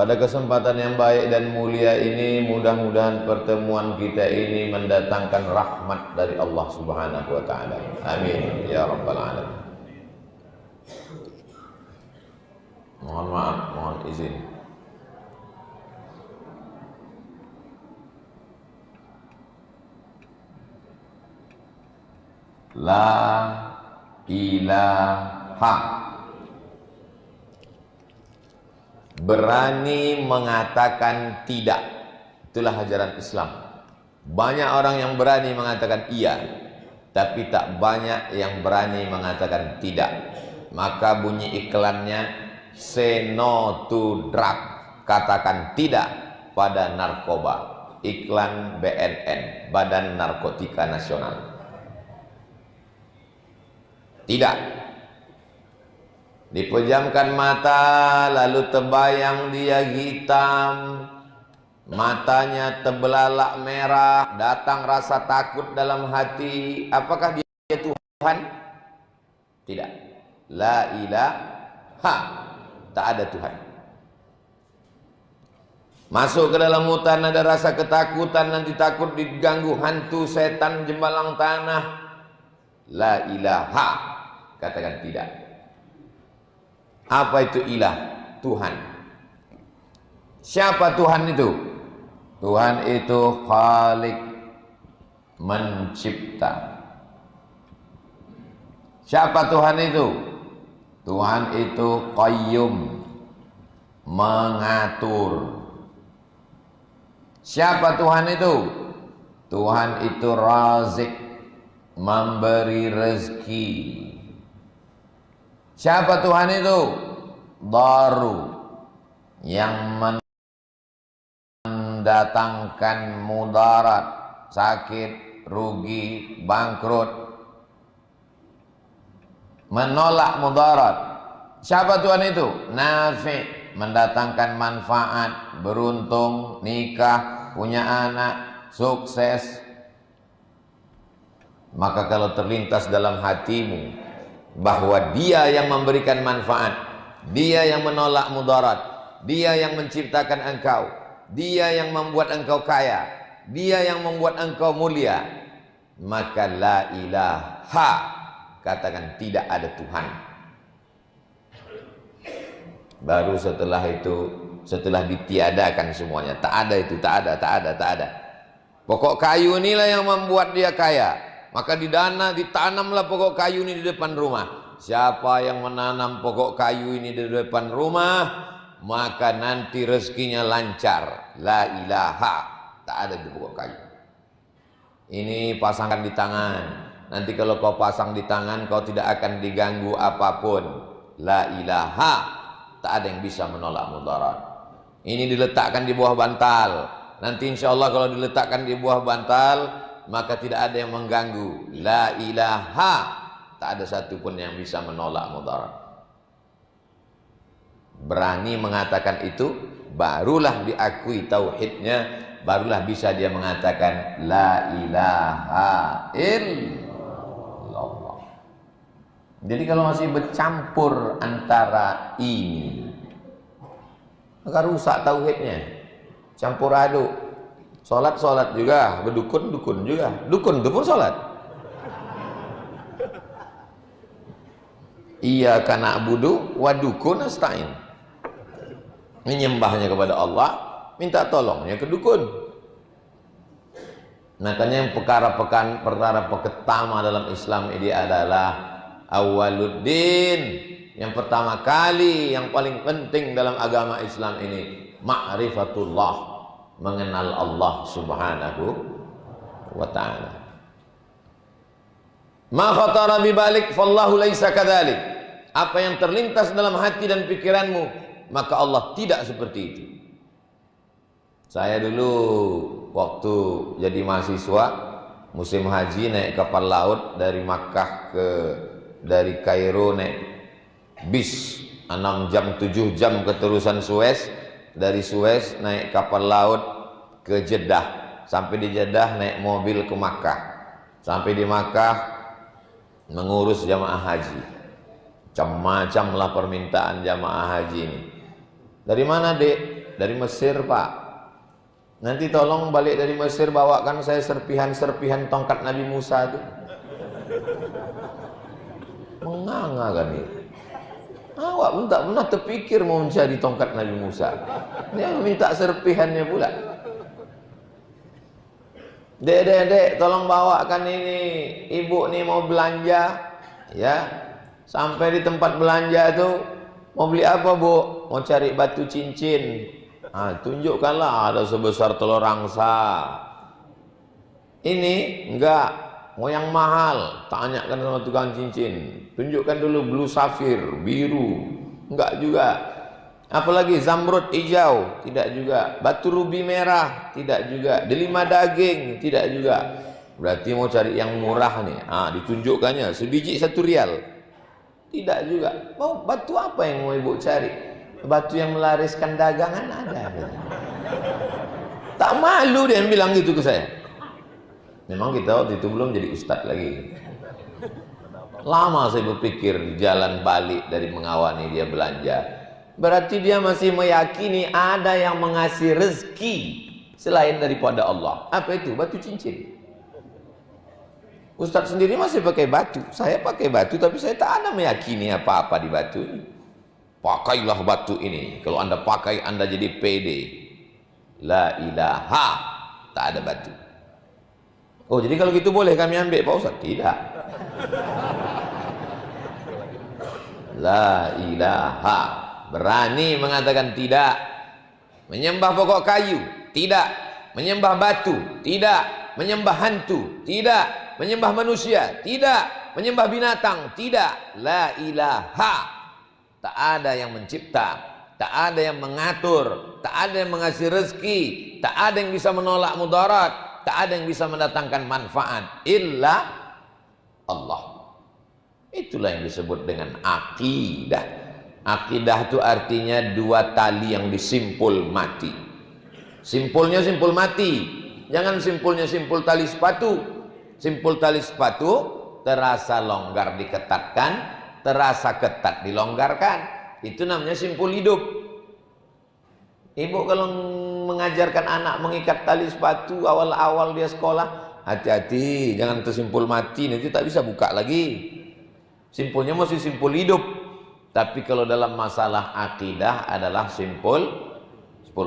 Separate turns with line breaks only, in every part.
Pada kesempatan yang baik dan mulia ini, mudah-mudahan pertemuan kita ini mendatangkan rahmat dari Allah Subhanahu wa taala. Amin ya rabbal alamin. Mohon maaf, mohon izin. La ilaha, berani mengatakan tidak. Itulah ajaran Islam. Banyak orang yang berani mengatakan iya, tapi tak banyak yang berani mengatakan tidak. Maka bunyi iklannya, say no to drug, katakan tidak pada narkoba. Iklan BNN, Badan Narkotika Nasional. Tidak. Dipejamkan mata, lalu terbayang dia hitam, matanya terbelalak merah, datang rasa takut dalam hati. Apakah dia Tuhan? Tidak. La ilaha, tak ada Tuhan. Masuk ke dalam hutan, ada rasa ketakutan, nanti takut diganggu hantu, setan, jembalang tanah. La ilaha, katakan tidak. Apa itu ilah? Tuhan. Siapa Tuhan itu? Tuhan itu Khalik, mencipta. Siapa Tuhan itu? Tuhan itu Qayyum, mengatur. Siapa Tuhan itu? Tuhan itu Razik, memberi rezeki. Siapa Tuhan itu? Daru, yang mendatangkan mudarat, sakit, rugi, bangkrut, menolak mudarat. Siapa Tuhan itu? Nafi, mendatangkan manfaat, beruntung, nikah, punya anak, sukses. Maka kalau terlintas dalam hatimu bahwa dia yang memberikan manfaat, dia yang menolak mudarat, dia yang menciptakan engkau, dia yang membuat engkau kaya, dia yang membuat engkau mulia, maka la ilaha, katakan tidak ada Tuhan. Baru setelah itu, setelah ditiadakan semuanya, tak ada itu, tak ada. Pokok kayu inilah yang membuat dia kaya. Maka ditanamlah pokok kayu ini di depan rumah. Siapa yang menanam pokok kayu ini di depan rumah, maka nanti rezekinya lancar. La ilaha, tak ada di pokok kayu. Ini pasangkan di tangan. Nanti kalau kau pasang di tangan, kau tidak akan diganggu apapun. La ilaha, tak ada yang bisa menolak mudarat. Ini diletakkan di bawah bantal. Nanti insya Allah kalau diletakkan di bawah bantal, maka tidak ada yang mengganggu. La ilaha, tak ada satupun yang bisa menolak mudarat. Berani mengatakan itu, barulah diakui tauhidnya, barulah bisa dia mengatakan la ilaha illallah. Jadi kalau masih bercampur antara ini, maka rusak tauhidnya. Campur aduk. Solat juga, berdukun juga. Dukun itu pun solat. Iyyaka na'budu wa dukun nasta'in. Menyembahnya kepada Allah, minta tolongnya ke dukun. Makanya yang perkara pertama dalam Islam ini adalah awwaluddin. Yang pertama kali, yang paling penting dalam agama Islam ini, ma'rifatullah, mengenal Allah Subhanahu wa ta'ala. Ma khatara bibalik fallahu laisa kadzalik. Apa yang terlintas dalam hati dan pikiranmu, maka Allah tidak seperti itu. Saya dulu waktu jadi mahasiswa musim haji naik kapal laut dari Makkah dari Kairo naik bis 6 jam 7 jam keterusan Suez. Dari Suez naik kapal laut ke Jeddah. Sampai di Jeddah naik mobil ke Makkah. Sampai di Makkah mengurus jamaah haji. Macam-macam lah permintaan jamaah haji ini. Dari mana, Dek? dari Mesir Pak. Nanti tolong balik dari Mesir bawakan saya serpihan-serpihan tongkat Nabi Musa itu. Menganga kan ini. Awak pun tak pernah terpikir mau mencari tongkat Nabi Musa. Dia minta serpihannya pula. Dek, tolong bawakan ini. Ibu nih mau belanja. Ya, sampai di tempat belanja itu mau beli apa Bu? Mau cari batu cincin. Tunjukkanlah ada sebesar telur angsa. Ini enggak, mau yang mahal. Tanyakan sama tukang cincin. Tunjukkan dulu blue safir, biru. Enggak juga. Apalagi zamrud hijau, tidak juga. Batu rubi merah, tidak juga. Delima daging, tidak juga. Berarti mau cari yang murah nih. Ditunjukkannya sebiji 1 rial. Tidak juga. Mau batu apa yang mau ibu cari? Batu yang melariskan dagangan ada. Tak malu dia bilang gitu ke saya. Memang kita waktu itu belum jadi ustadz lagi. Lama saya berpikir jalan balik dari mengawani dia belanja. Berarti dia masih meyakini ada yang mengasih rezeki selain daripada Allah. Apa itu? Batu cincin. Ustadz sendiri masih pakai batu. Saya pakai batu tapi saya tak ada meyakini apa-apa di batu ini. Pakailah batu ini. Kalau anda pakai, anda jadi pede. La ilaha. Tak ada batu. Oh, jadi kalau gitu boleh kami ambil Pak Ustaz? Tidak. La ilaha. Berani mengatakan tidak. Menyembah pokok kayu? Tidak. Menyembah batu? Tidak. Menyembah hantu? Tidak. Menyembah manusia? Tidak. Menyembah binatang? Tidak. La ilaha. Tak ada yang mencipta, tak ada yang mengatur, tak ada yang mengasih rezeki, tak ada yang bisa menolak mudarat, tak ada yang bisa mendatangkan manfaat illa Allah. Itulah yang disebut dengan akidah. Akidah itu artinya 2 tali yang disimpul mati. Simpulnya simpul mati. Jangan simpulnya simpul tali sepatu. Simpul tali sepatu terasa longgar diketatkan, terasa ketat dilonggarkan. Itu namanya simpul hidup. Ibu kalau mengajarkan anak mengikat tali sepatu awal-awal dia sekolah, hati-hati jangan tersimpul mati, nanti tak bisa buka lagi. Simpulnya masih simpul hidup. Tapi kalau dalam masalah akidah adalah simpul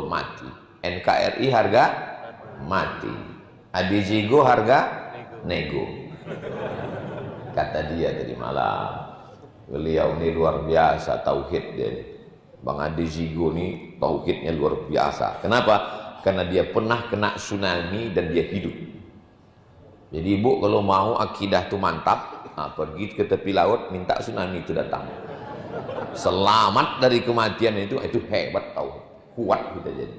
mati. NKRI harga mati. Adizigo harga nego. Kata dia tadi malam, beliau ini luar biasa tauhid dia. Bang Adi Zigo ini tauhidnya luar biasa. Kenapa? Karena dia pernah kena tsunami dan dia hidup. Jadi ibu kalau mau akidah itu mantap, pergi ke tepi laut minta tsunami itu datang. Selamat dari kematian itu hebat tau. Kuat kita jadi.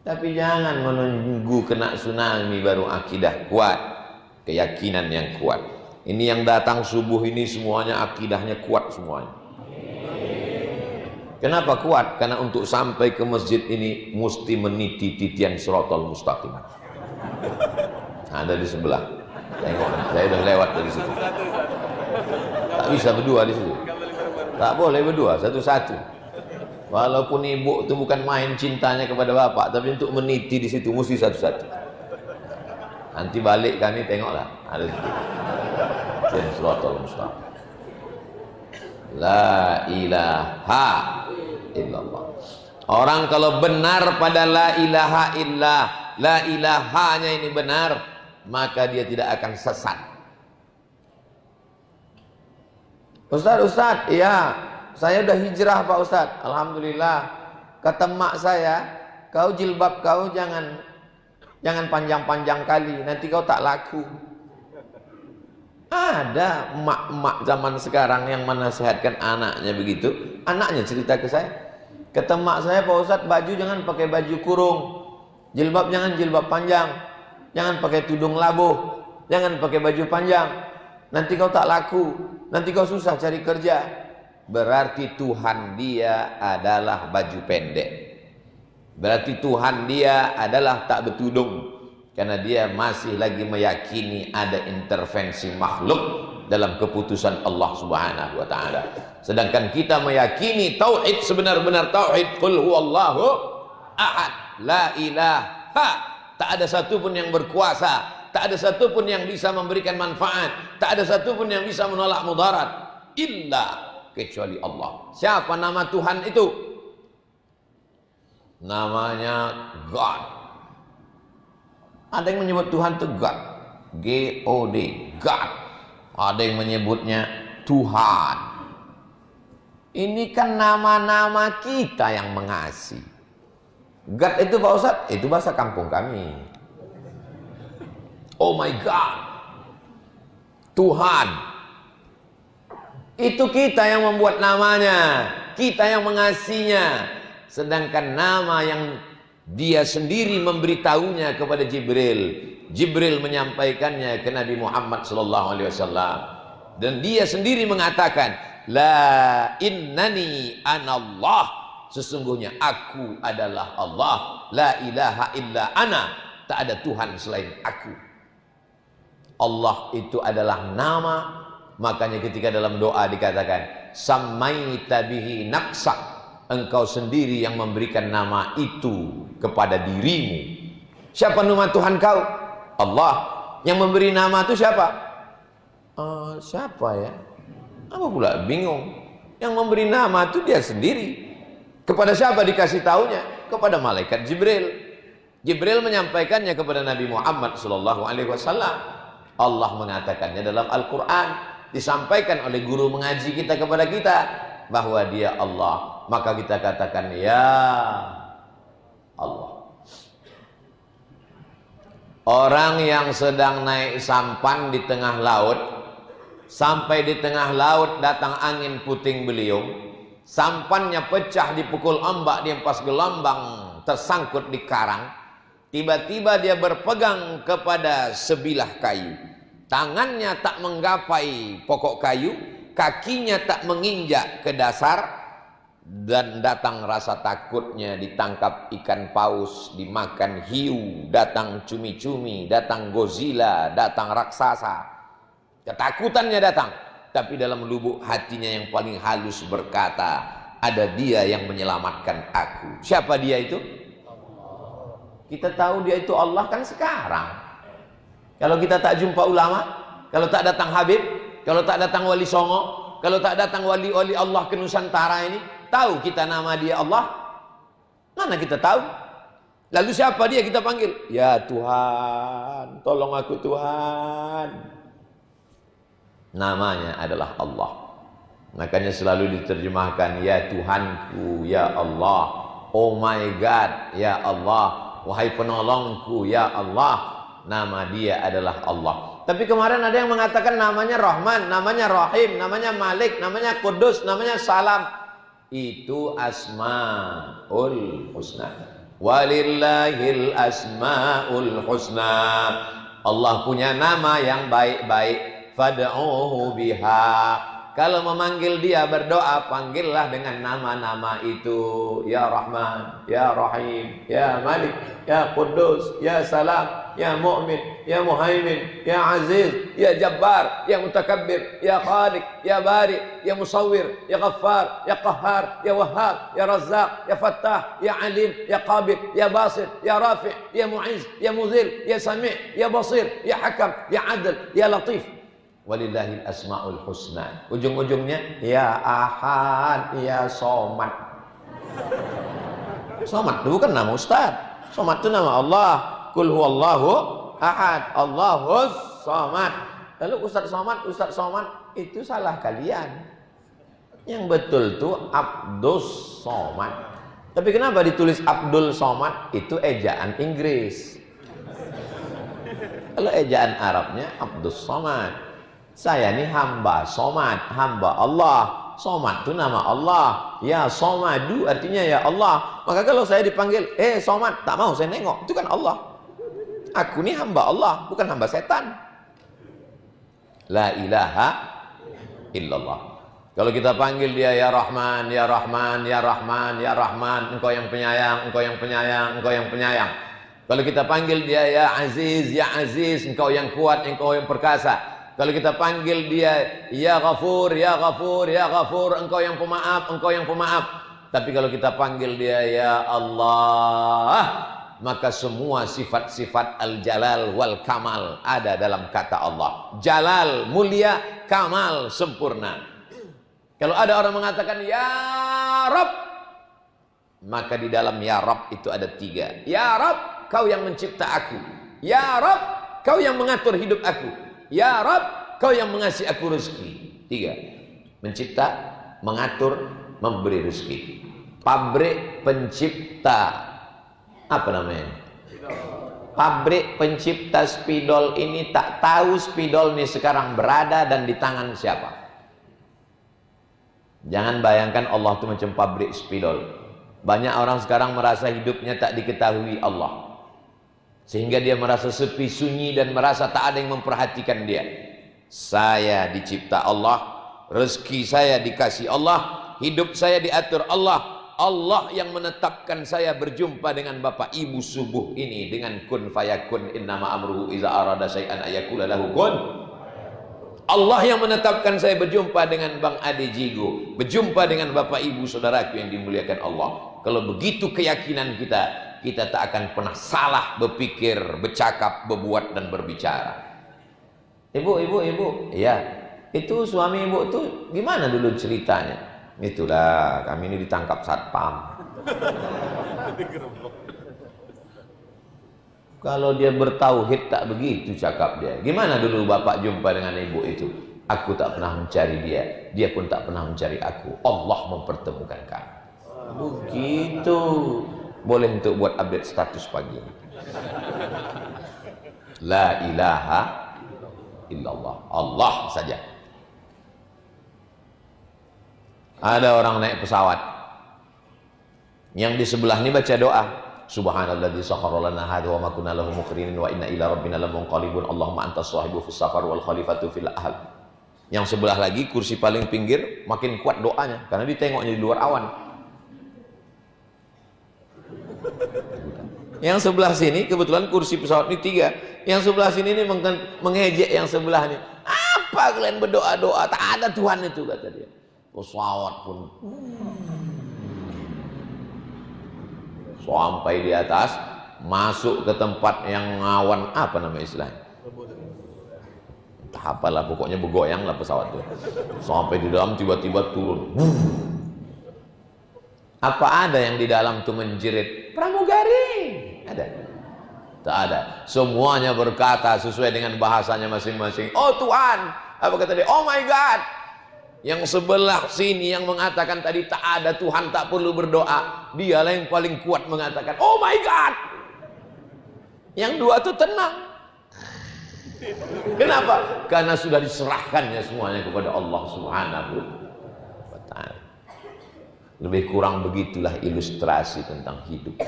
Tapi jangan menunggu kena tsunami baru akidah kuat. Keyakinan yang kuat. Ini yang datang subuh ini semuanya akidahnya kuat semuanya. Kenapa kuat? Karena untuk sampai ke masjid ini mesti meniti titian Shiratal Mustaqim. Ada di sebelah. Tengok, saya udah lewat dari situ. Tak bisa berdua di situ. Tak boleh berdua, satu-satu. Walaupun ibu itu bukan main cintanya kepada bapak, tapi untuk meniti di situ mesti satu-satu. Nanti balik kami tengoklah, ada di situ. Shiratal Mustaqim. La ilaha illallah. Orang kalau benar pada la ilaha illallah, la ilahanya ini benar, maka dia tidak akan sesat. Ustaz, iya, saya udah hijrah Pak Ustaz. Alhamdulillah. Kata mak saya, kau jilbab kau jangan panjang-panjang kali, nanti kau tak laku. Ada emak-emak zaman sekarang yang menasihatkan anaknya begitu. Anaknya cerita ke saya. Kata emak saya, Pak Ustaz, baju jangan pakai baju kurung. Jilbab jangan jilbab panjang. Jangan pakai tudung labuh. Jangan pakai baju panjang. Nanti kau tak laku. Nanti kau susah cari kerja. Berarti Tuhan dia adalah baju pendek. Berarti Tuhan dia adalah tak bertudung. Karena dia masih lagi meyakini ada intervensi makhluk dalam keputusan Allah Subhanahu wa taala. Sedangkan kita meyakini tauhid sebenar-benar tauhid, qul huwallahu ahad, la ilaha. Tak ada satupun yang berkuasa, tak ada satupun yang bisa memberikan manfaat, tak ada satupun yang bisa menolak mudarat, illa kecuali Allah. Siapa nama Tuhan itu? Namanya God. Ada yang menyebut Tuhan itu God, G-O-D, God. Ada yang menyebutnya Tuhan. Ini kan nama-nama kita yang mengasihi. God itu Pak Ustadz, itu bahasa kampung kami. Oh my God, Tuhan. Itu kita yang membuat namanya, kita yang mengasihinya. Sedangkan nama yang dia sendiri memberitahunya kepada Jibril. Jibril menyampaikannya ke Nabi Muhammad SAW. Dan dia sendiri mengatakan, la innani anallah. Sesungguhnya aku adalah Allah, la ilaha illa ana, tak ada Tuhan selain aku. Allah itu adalah nama, makanya ketika dalam doa dikatakan samaita bihi nafsak, engkau sendiri yang memberikan nama itu kepada dirimu. Siapa nama Tuhan kau? Allah. Yang memberi nama itu siapa? Siapa ya? Apa pula bingung. Yang memberi nama itu dia sendiri. Kepada siapa dikasih taunya? Kepada malaikat Jibril. Jibril menyampaikannya kepada Nabi Muhammad SAW. Allah mengatakannya dalam Al-Quran. Disampaikan oleh guru mengaji kita kepada kita. Bahwa dia Allah. Maka kita katakan, ya Allah. Orang yang sedang naik sampan di tengah laut. Sampai di tengah laut datang angin puting beliung. Sampannya pecah dipukul ombak, dia pas gelombang tersangkut di karang. Tiba-tiba dia berpegang kepada sebilah kayu. Tangannya tak menggapai pokok kayu, kakinya tak menginjak ke dasar, dan datang rasa takutnya ditangkap ikan paus, dimakan hiu, datang cumi-cumi, datang Godzilla, datang raksasa. Ketakutannya datang. Tapi dalam lubuk hatinya yang paling halus berkata, ada dia yang menyelamatkan aku. Siapa dia itu? Kita tahu dia itu Allah kan sekarang. Kalau kita tak jumpa ulama, kalau tak datang Habib, kalau tak datang Wali Songo, kalau tak datang wali-wali Allah ke Nusantara ini, tahu kita nama dia Allah? Mana kita tahu? Lalu siapa dia kita panggil? Ya Tuhan, tolong aku Tuhan. Namanya adalah Allah. Makanya selalu diterjemahkan, ya Tuhanku, ya Allah. Oh my God, ya Allah. Wahai penolongku, ya Allah. Nama dia adalah Allah. Tapi kemarin ada yang mengatakan namanya Rahman, namanya Rahim, namanya Malik, namanya Kudus, namanya Salam. Itu Asmaul Husna. Walillahil Asmaul Husna. Allah punya nama yang baik-baik. Fad'uhu biha. Kalau memanggil dia berdoa, panggillah dengan nama-nama itu. Ya Rahman, Ya Rahim, Ya Malik, Ya Kudus, Ya Salam, Ya Mu'min, Ya Muhaimin, Ya Aziz, Ya Jabbar, Ya Mutakabbir, Ya Khaliq, Ya Bari, Ya Musawwir, Ya Ghaffar, Ya Qahhar, Ya Wahhab, Ya Razzaq, Ya Fattah, Ya Alim, Ya Qabid, Ya Basit, Ya Rafi', Ya Mu'iz, Ya Muzil, Ya Sami', Ya Basir, Ya Hakam, Ya Adil, Ya Latif. Walillahil asmaul husna. Ujung-ujungnya ya Ahad, ya Somad. Somad itu bukan nama Ustaz. Somad itu nama Allah. Qul huwallahu ahad, Allahus Somad. Lalu Ustaz Somad itu salah kalian. Yang betul itu Abdus Somad. Tapi kenapa ditulis Abdul Somad? Itu ejaan Inggris. Kalau ejaan Arabnya Abdus Somad. Saya ini hamba Somad, hamba Allah. Somad itu nama Allah. Ya Somadu artinya ya Allah. Maka kalau saya dipanggil, Somad, tak mau saya nengok. Itu kan Allah. Aku ini hamba Allah, bukan hamba setan. La ilaha illallah. Kalau kita panggil dia ya Rahman, ya Rahman, ya Rahman, ya Rahman, engkau yang penyayang, engkau yang penyayang, engkau yang penyayang. Kalau kita panggil dia ya Aziz, engkau yang kuat, engkau yang perkasa. Kalau kita panggil dia ya Ghafur, ya Ghafur, ya Ghafur, engkau yang pemaaf, engkau yang pemaaf. Tapi kalau kita panggil dia ya Allah, maka semua sifat-sifat al-jalal wal kamal ada dalam kata Allah. Jalal, mulia, kamal, sempurna. Kalau ada orang mengatakan ya Rabb, maka di dalam ya Rabb itu ada 3. Ya Rabb, kau yang mencipta aku. Ya Rabb, kau yang mengatur hidup aku. Ya Rabb, kau yang mengasih aku rezeki. 3. Mencipta, mengatur, memberi rezeki. Pabrik pencipta, apa namanya? Pabrik pencipta spidol ini tak tahu spidol ini sekarang berada dan di tangan siapa. Jangan bayangkan Allah itu macam pabrik spidol. Banyak orang sekarang merasa hidupnya tak diketahui Allah, sehingga dia merasa sepi, sunyi, dan merasa tak ada yang memperhatikan dia. Saya dicipta Allah, rezeki saya dikasih Allah, hidup saya diatur Allah. Allah yang menetapkan saya berjumpa dengan bapak ibu subuh ini dengan kun fayakun, innama amruhu iza arada syai'an ayakula lahu kun. Allah yang menetapkan saya berjumpa dengan Bang Ade Jigo, berjumpa dengan bapak ibu saudaraku yang dimuliakan Allah. Kalau begitu keyakinan kita, kita tak akan pernah salah berpikir, bercakap, berbuat, dan berbicara. Ibu, ya, itu suami ibu tuh gimana dulu ceritanya? Itulah, kami ini ditangkap satpam. Kalau dia bertauhid tak begitu cakap dia. Gimana dulu bapak jumpa dengan ibu itu? Aku tak pernah mencari dia, dia pun tak pernah mencari aku. Allah mempertemukan kami. Begitu. Boleh untuk buat update status pagi. La ilaha illallah. Allah saja. Ada orang naik pesawat, yang di sebelah ini baca doa, Subhanalladzi sakhkhara lana hadza wa ma kunna lahu muqrinin wa inna ila rabbina lamunqalibun. Allahumma antas sahibu fis safar wal khalifatu fil ahl. Yang sebelah lagi kursi paling pinggir makin kuat doanya karena ditengoknya di luar awan. Yang sebelah sini kebetulan kursi pesawat ini 3. Yang sebelah sini ini mengejek yang sebelah ini. Apa kalian berdoa-doa? Tak ada Tuhan itu, kata dia. Pesawat pun sampai di atas, masuk ke tempat yang ngawan, apa nama istilahnya? Entah apalah, pokoknya bergoyang lah pesawat itu. Sampai di dalam tiba-tiba turun. Apa ada yang di dalam itu menjerit pramugari? Ada? Tak ada. Semuanya berkata sesuai dengan bahasanya masing-masing. Oh Tuhan, apa kata dia? Oh my God. Yang sebelah sini yang mengatakan tadi tak ada Tuhan, tak perlu berdoa, dialah yang paling kuat mengatakan oh my God. Yang dua tuh tenang. Kenapa? Karena sudah diserahkannya semuanya kepada Allah Subhanahu wa ta'ala. Lebih kurang begitulah ilustrasi tentang hidup.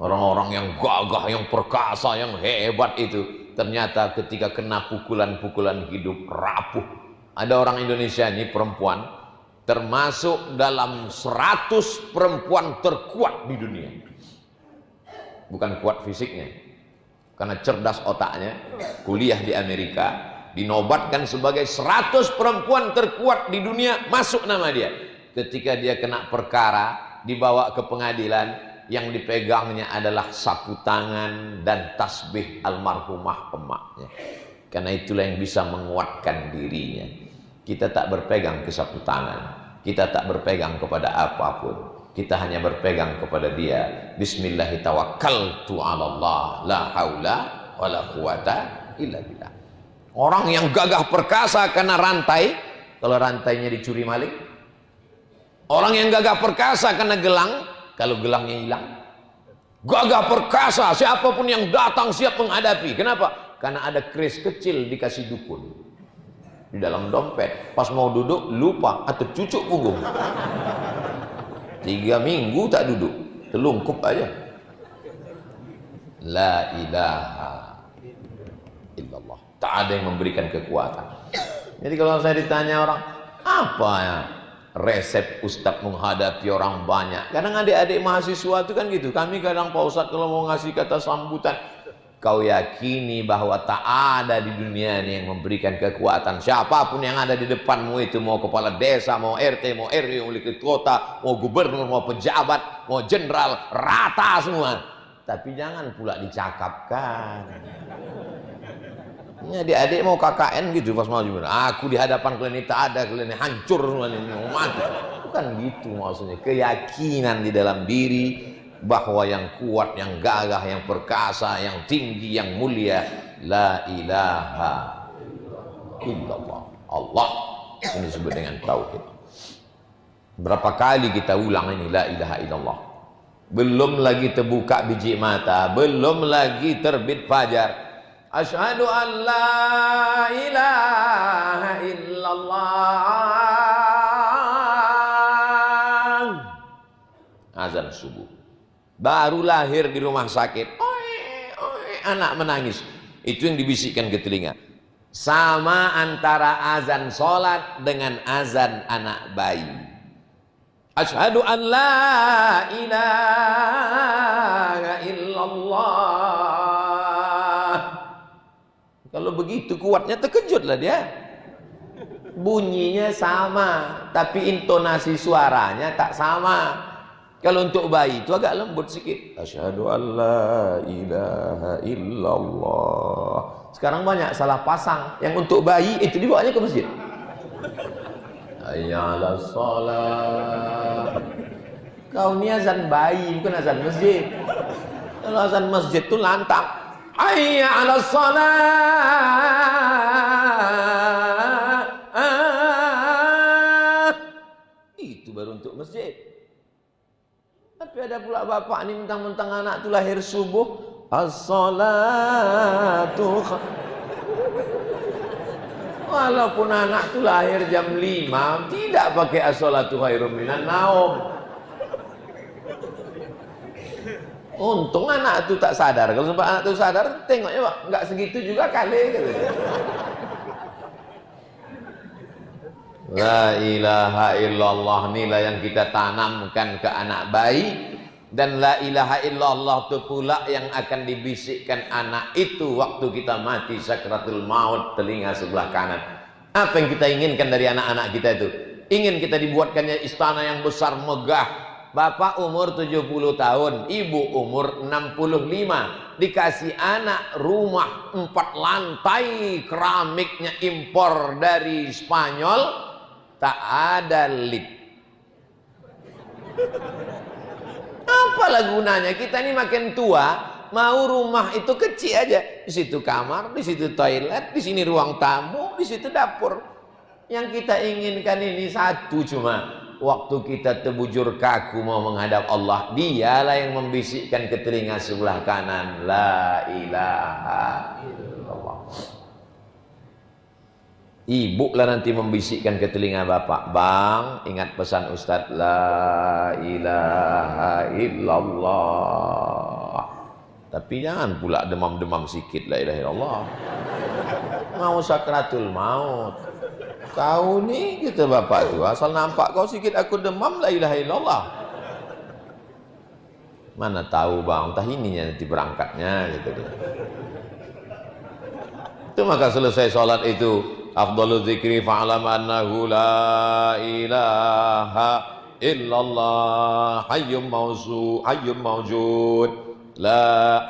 Orang-orang yang gagah, yang perkasa, yang hebat itu ternyata ketika kena pukulan-pukulan hidup rapuh. Ada orang Indonesia ini perempuan termasuk dalam 100 perempuan terkuat di dunia. Bukan kuat fisiknya, karena cerdas otaknya, kuliah di Amerika, dinobatkan sebagai 100 perempuan terkuat di dunia, masuk nama dia. Ketika dia kena perkara, dibawa ke pengadilan, yang dipegangnya adalah sapu tangan dan tasbih almarhumah emaknya. Karena itulah yang bisa menguatkan dirinya. Kita tak berpegang ke sapu tangan, kita tak berpegang kepada apapun, kita hanya berpegang kepada Dia. Bismillahi tawakkaltu 'alallah, la haula wala quwata illa billah. Orang yang gagah perkasa karena rantai, kalau rantainya dicuri maling. Orang yang gagah perkasa karena gelang, kalau gelangnya hilang. Gagah perkasa, siapapun yang datang siap menghadapi. Kenapa? Karena ada keris kecil dikasih dukun di dalam dompet, pas mau duduk lupa atau cucuk punggung. 3 minggu tak duduk, telungkup aja. La ilaha illallah. Tak ada yang memberikan kekuatan. Jadi kalau saya ditanya orang, apa ya resep Ustadz menghadapi orang banyak? Kadang adik-adik mahasiswa itu kan gitu. Kami kadang Pak Ustadz kalau mau ngasih kata sambutan, kau yakini bahwa tak ada di dunia ini yang memberikan kekuatan. Siapapun yang ada di depanmu itu, mau kepala desa, mau RT, mau RW, mau wali kota, mau gubernur, mau pejabat, mau jenderal, rata semua. Tapi jangan pula dicakapkan. Ini adik-adik mau KKN gitu pas mau gimana? Aku di hadapan kalian ini tak ada, kalian ini hancur semua ini, mau mati. Bukan gitu maksudnya. Keyakinan di dalam diri bahwa yang kuat, yang gagah, yang perkasa, yang tinggi, yang mulia, la ilaha illallah. Allah ini disebut dengan tauhid. Berapa kali kita ulang ini la ilaha illallah. Belum lagi terbuka biji mata, belum lagi terbit fajar. Asyhadu an la ilaha illallah. Azan subuh. Baru lahir di rumah sakit, anak menangis. Itu yang dibisikkan ke telinga. Sama antara azan sholat dengan azan anak bayi. Asyhadu an la ilaha illallah. Kalau begitu kuatnya, terkejutlah dia. Bunyinya sama, tapi intonasi suaranya tak sama. Kalau untuk bayi itu agak lembut sedikit. Asyhadu an la ilaha illallah. Sekarang banyak salah pasang. Yang untuk bayi itu dibawanya ke masjid. Hayya 'alas shalah. Kau ni azan bayi, bukan azan masjid. Kalau azan masjid itu lantang. Hayya 'alas shalah. Itu baru untuk masjid. Tapi ada pula bapak ni mentang-mentang anak tu lahir subuh, as-salatu. Walaupun anak tu lahir jam 5, tidak pakai as-salatu khairum minan naum. Untung anak tu tak sadar. Kalau sampai anak tu sadar, tengoknya Pak, enggak segitu juga kali gitu. La ilaha illallah, inilah yang kita tanamkan ke anak bayi. Dan la ilaha illallah itu pula yang akan dibisikkan anak itu waktu kita mati sakratul maut, telinga sebelah kanan. Apa yang kita inginkan dari anak-anak kita itu? Ingin kita dibuatkannya istana yang besar megah. Bapak umur 70 tahun, ibu umur 65. Dikasih anak rumah 4 lantai, keramiknya impor dari Spanyol. Tak ada lift. Apalah gunanya? Kita ini makin tua, mau rumah itu kecil aja. Di situ kamar, di situ toilet, di sini ruang tamu, di situ dapur. Yang kita inginkan ini satu cuma. Waktu kita terbujur kaku mau menghadap Allah, dialah yang membisikkan ke telinga sebelah kanan, la ilaha illallah. Ibu lah nanti membisikkan ke telinga bapak, bang, ingat pesan Ustadz, la ilaha illallah. Tapi jangan pula demam-demam sikit, la ilaha illallah. Mau sakratul maut. Kau ni, kita bapak tu, asal nampak kau sikit aku demam, la ilaha illallah. Mana tahu bang, entah ininya nanti berangkatnya gitu. Itu maka selesai sholat itu, afdalu dzikri fa'lam annahu la ilaha illallah hayyum mawjud. La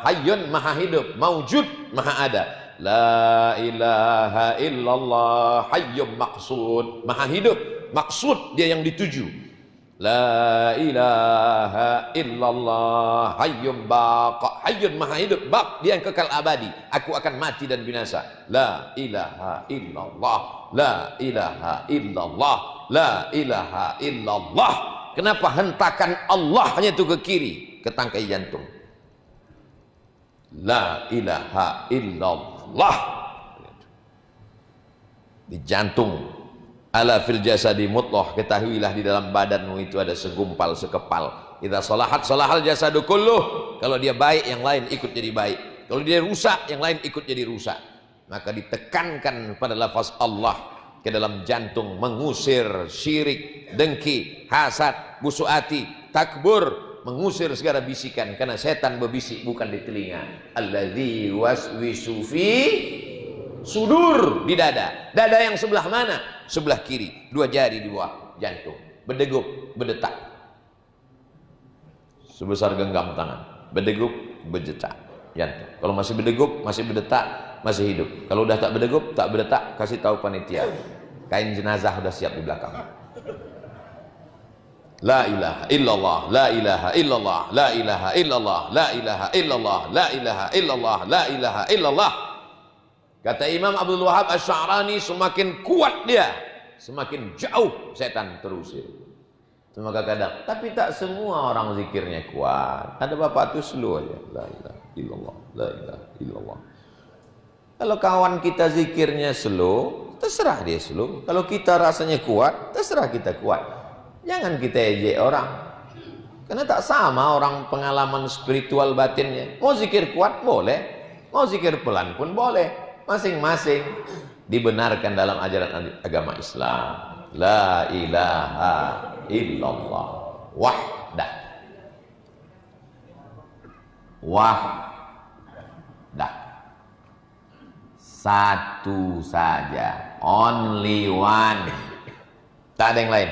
hayyun maha hidup, maujud maha ada. La ilaha illallah hayyum maqsud, maha hidup, maksud dia yang dituju. La ilaha illallah hayyum baqa, hayyun maha hidup, baq dia yang kekal abadi. Aku akan mati dan binasa. La ilaha illallah, la ilaha illallah, la ilaha illallah. Kenapa hentakan Allahnya itu ke kiri, ke tangkai jantung? La ilaha illallah di jantung. Ala fil jasadi mudghah, ketahuilah di dalam badanmu itu ada segumpal, sekepal. Idza salahat salahal jasadu kulluh. Kalau dia baik, yang lain ikut jadi baik. Kalau dia rusak, yang lain ikut jadi rusak. Maka ditekankan pada lafaz Allah ke dalam jantung, mengusir syirik, dengki, hasad, busuk hati, takbur, mengusir segala bisikan, karena setan berbisik bukan di telinga. Alladzi waswisu fi sudur, di dada. Dada yang sebelah mana? Sebelah kiri, 2 jari di bawah jantung, berdegup, berdetak sebesar genggam tangan, berdegup, berdetak jantung. Kalau masih berdegup, masih berdetak, masih hidup. Kalau udah tak berdegup, tak berdetak, kasih tahu panitia, kain jenazah udah siap di belakang. La ilaha illallah, la ilaha illallah, la ilaha illallah, la ilaha illallah, la ilaha illallah, la ilaha illallah. Kata Imam Abdul Wahab Asy-Sya'rani, semakin kuat dia, semakin jauh setan terusir. Maka kadang, tapi tak semua orang zikirnya kuat. Ada bapak tu slow aja. La ilaha illallah, la ilaha illallah. Kalau kawan kita zikirnya slow, terserah dia slow. Kalau kita rasanya kuat, terserah kita kuat. Jangan kita ejek orang, karena tak sama orang pengalaman spiritual batinnya. Mau zikir kuat boleh, mau zikir pelan pun boleh. Masing-masing dibenarkan dalam ajaran agama Islam. La ilaha illallah wahdah, wahdah, satu saja, only one, tak ada yang lain.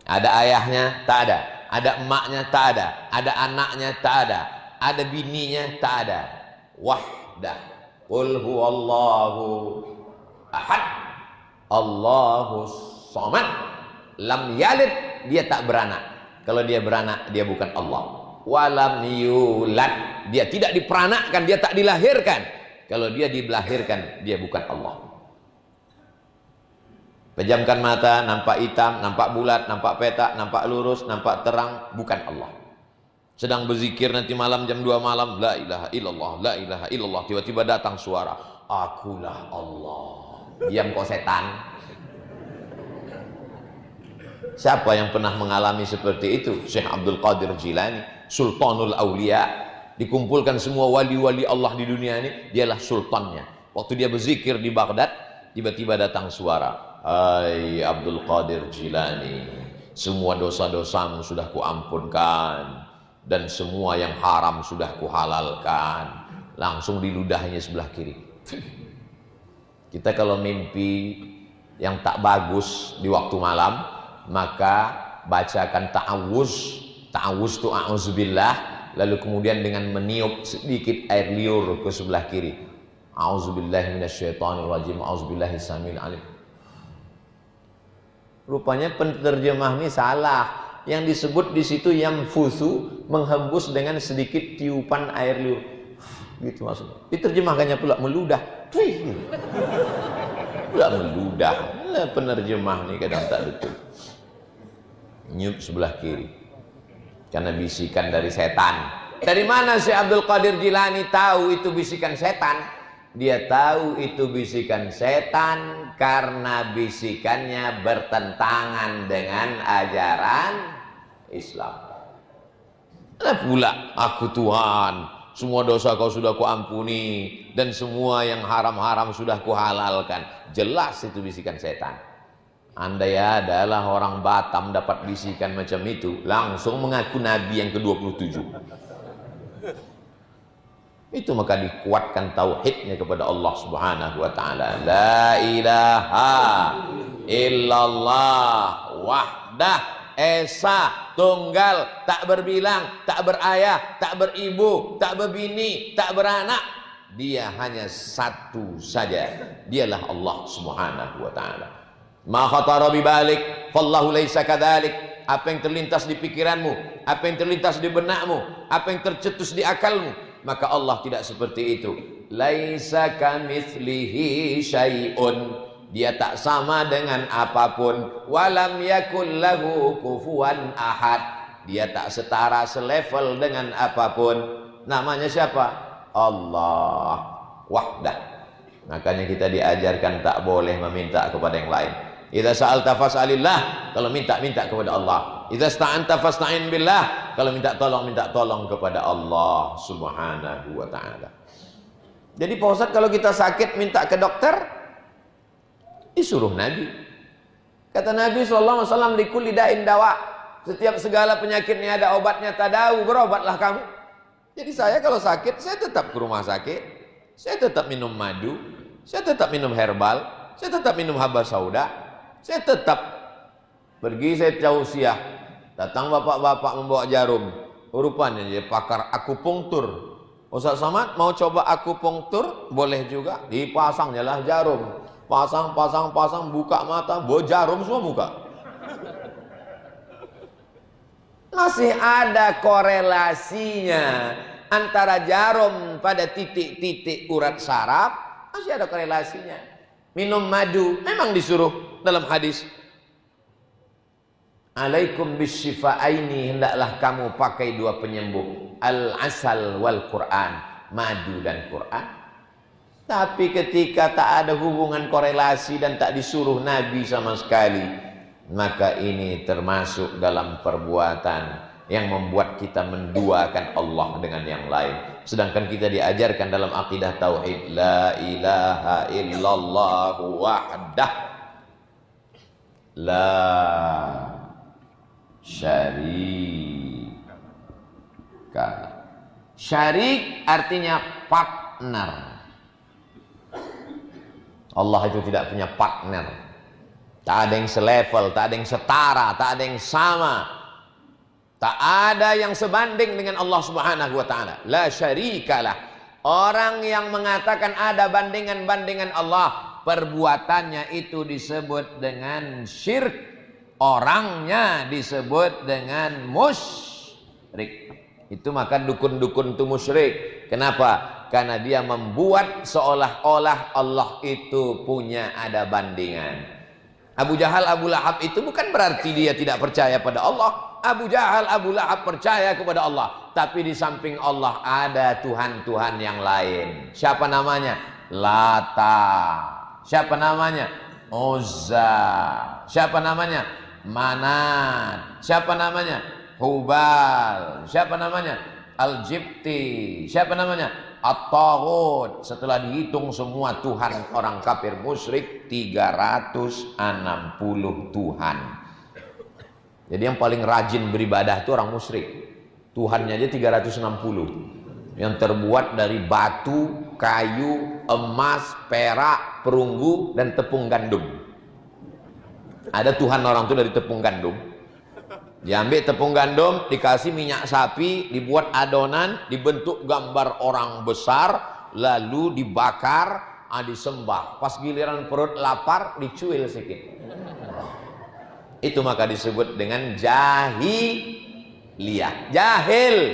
Ada ayahnya? Tak ada. Ada emaknya? Tak ada. Ada anaknya? Tak ada. Ada bininya? Tak ada. Wahdah. Qul huwallahu ahad, Allahus samad, lam yalid, dia tak beranak. Kalau dia beranak, dia bukan Allah. Walam yulad, dia tidak diperanakkan, dia tak dilahirkan. Kalau dia dilahirkan, dia bukan Allah. Pejamkan mata, nampak hitam, nampak bulat, nampak petak, nampak lurus, nampak terang, bukan Allah. Sedang berzikir nanti malam jam 2 malam, la ilaha illallah, la ilaha illallah, tiba-tiba datang suara, akulah Allah. Diam kau setan. Siapa yang pernah mengalami seperti itu? Syekh Abdul Qadir Jilani, Sultanul Aulia. Dikumpulkan semua wali-wali Allah di dunia ini, dialah sultannya. Waktu dia berzikir di Baghdad, tiba-tiba datang suara, hai Abdul Qadir Jilani, semua dosa-dosamu sudah kuampunkan, dan semua yang haram sudah kuhalalkan. Langsung diludahnya sebelah kiri. Kita kalau mimpi yang tak bagus di waktu malam, maka bacakan ta'awuz. Ta'awuz itu a'udzubillah, lalu kemudian dengan meniup sedikit air liur ke sebelah kiri. A'udzubillahi minasyaitonirrajim, a'udzubillahi samil alim. Rupanya penerjemah ini salah. Yang disebut di situ yang fusu, menghembus dengan sedikit tiupan air liur. Gitu maksudnya. Diterjemahkannya pula meludah. Pula meludah. Nah, penerjemah ini kadang tak betul. Nyup sebelah kiri. Karena bisikan dari setan. Dari mana Syekh Abdul Qadir Jilani tahu itu bisikan setan? Dia tahu itu bisikan setan karena bisikannya bertentangan dengan ajaran Islam. Nah pula, aku Tuhan, semua dosa kau sudah kuampuni, dan semua yang haram-haram sudah kuhalalkan. Jelas itu bisikan setan. Andai adalah orang Batam dapat bisikan macam itu, langsung mengaku Nabi yang ke-27. Itu maka dikuatkan tauhidnya kepada Allah Subhanahu wa taala. La ilaha illallah wahdah, esa, tunggal, tak berbilang, tak berayah, tak beribu, tak berbini, tak beranak. Dia hanya satu saja. Dialah Allah Subhanahu wa taala. Ma khatara bi balik, fallahu laisa kadzalik. Apa yang terlintas di pikiranmu, apa yang terlintas di benakmu, apa yang tercetus di akalmu, maka Allah tidak seperti itu. Laisa kamitslihi syai'un, dia tak sama dengan apapun. Walam yakul lahu kufuwan ahad, dia tak setara selevel dengan apapun. Namanya siapa? Allah wahdah. Makanya kita diajarkan tak boleh meminta kepada yang lain. Idza sa'alta fas'alillah, kalau minta kepada Allah. Idza sta'anta fasta'in billah, kalau minta tolong kepada Allah Subhanahu wa taala. Jadi Pak Ustaz, kalau kita sakit minta ke dokter, disuruh Nabi. Kata Nabi sallallahu alaihi wasallam, likulli da'in dawa. Setiap segala penyakit ini ada obatnya, tadawu, berobatlah kamu. Jadi saya kalau sakit, saya tetap ke rumah sakit, saya tetap minum madu, saya tetap minum herbal, saya tetap minum haba sauda, saya tetap pergi, saya tausiah. Datang bapak-bapak membawa jarum, rupanya dia pakar akupunktur. Ustaz Somad mau coba akupunktur? Boleh juga, dipasang lah jarum. Pasang, buka mata, bawa jarum semua muka. Masih ada korelasinya antara jarum pada titik-titik urat saraf, masih ada korelasinya. Minum madu, memang disuruh dalam hadis. Alaikum bisyifa'aini, hendaklah kamu pakai dua penyembuh, al-asal wal Quran, madu dan Quran. Tapi ketika tak ada hubungan korelasi dan tak disuruh Nabi sama sekali, maka ini termasuk dalam perbuatan yang membuat kita menduakan Allah dengan yang lain. Sedangkan kita diajarkan dalam akidah tauhid, la ilaha illallah wahdah la syarika. Syarik artinya partner. Allah itu tidak punya partner. Tak ada yang selevel, tak ada yang setara, tak ada yang sama. Tak ada yang sebanding dengan Allah Subhanahu wa taala. La syarikalah. Orang yang mengatakan ada bandingan-bandingan Allah, perbuatannya itu disebut dengan syirik. Orangnya disebut dengan musyrik. Itu maka dukun-dukun itu musyrik. Kenapa? Karena dia membuat seolah-olah Allah itu punya ada bandingan. Abu Jahal, Abu Lahab itu bukan berarti dia tidak percaya pada Allah. Abu Jahal, Abu Lahab percaya kepada Allah. Tapi di samping Allah ada Tuhan-Tuhan yang lain. Siapa namanya? Lata. Siapa namanya? Uzza. Siapa namanya? Manat. Siapa namanya? Hubal. Siapa namanya? Al-Jibti. Siapa namanya? At-Taghut. Setelah dihitung semua Tuhan orang kafir musyrik, 360 Tuhan. Jadi yang paling rajin beribadah itu orang musyrik. Tuhannya aja 360. Yang terbuat dari batu, kayu, emas, perak, perunggu, dan tepung gandum. Ada Tuhan orang itu dari tepung gandum. Diambil tepung gandum, dikasih minyak sapi, dibuat adonan, dibentuk gambar orang besar, lalu dibakar, disembah. Pas giliran perut lapar, dicuil sedikit. Itu maka disebut dengan jahiliyah. Jahil.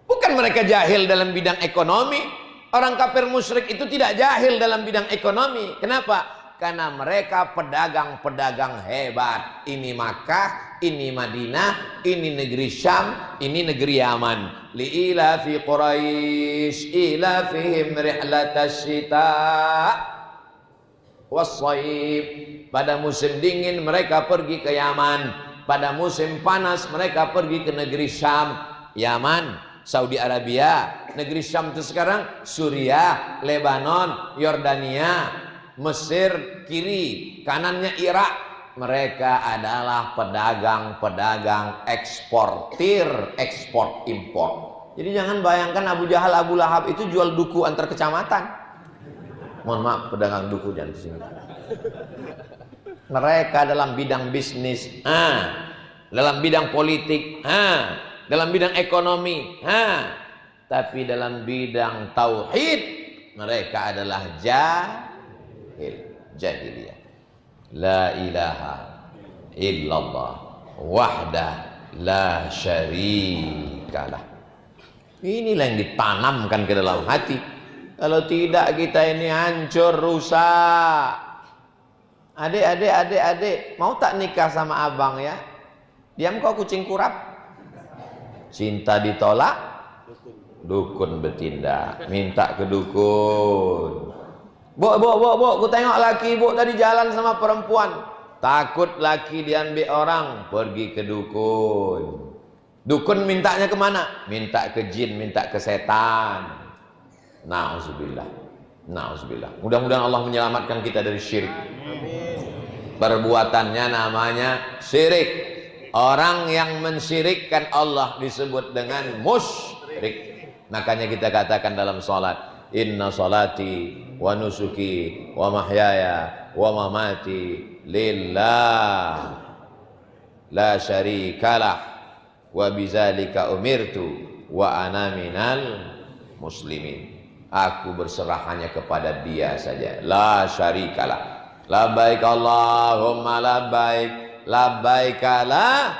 Bukan mereka jahil dalam bidang ekonomi. Orang kafir musyrik itu tidak jahil dalam bidang ekonomi. Kenapa? Karena mereka pedagang-pedagang hebat. Ini Makkah, ini Madinah, ini negeri Syam, ini negeri Yaman. Li'ila fi Quraisy ilafihim rihlatas syita' was-shaib. Pada musim dingin mereka pergi ke Yaman. Pada musim panas mereka pergi ke negeri Syam. Yaman, Saudi Arabia. Negeri Syam itu sekarang Suriah, Lebanon, Yordania, Mesir kiri, kanannya Irak. Mereka adalah pedagang-pedagang eksportir, ekspor impor. Jadi jangan bayangkan Abu Jahal, Abu Lahab itu jual duku antar kecamatan. Mohon maaf, pedagang duku jangan sini. Mereka dalam bidang bisnis, dalam bidang politik, dalam bidang ekonomi, tapi dalam bidang tauhid mereka adalah jahiliyah. La ilaha illallah wahdah la syarikalah. Inilah yang ditanamkan ke dalam hati. Kalau tidak kita ini hancur, rusak. Adik, mau tak nikah sama abang ya? Diam kau kucing kurap. Cinta ditolak, dukun bertindak. Minta ke dukun. Bu, ku tengok laki bu tadi jalan sama perempuan. Takut laki diambil orang, pergi ke dukun. Dukun mintanya kemana? Minta ke jin, minta ke setan. Na'udzubillah. Mudah-mudahan Allah menyelamatkan kita dari syirik. Perbuatannya namanya syirik. Orang yang mensyirikkan Allah disebut dengan musyrik. Makanya kita katakan dalam salat, inna salati wa nusuki wa mahyaya wa mamati lillah la syarikalah wa bizalika umirtu wa ana minal muslimin. Aku berserah hanya kepada Dia saja. La syarikalah. Labbaik Allahumma labbaik, labbaik la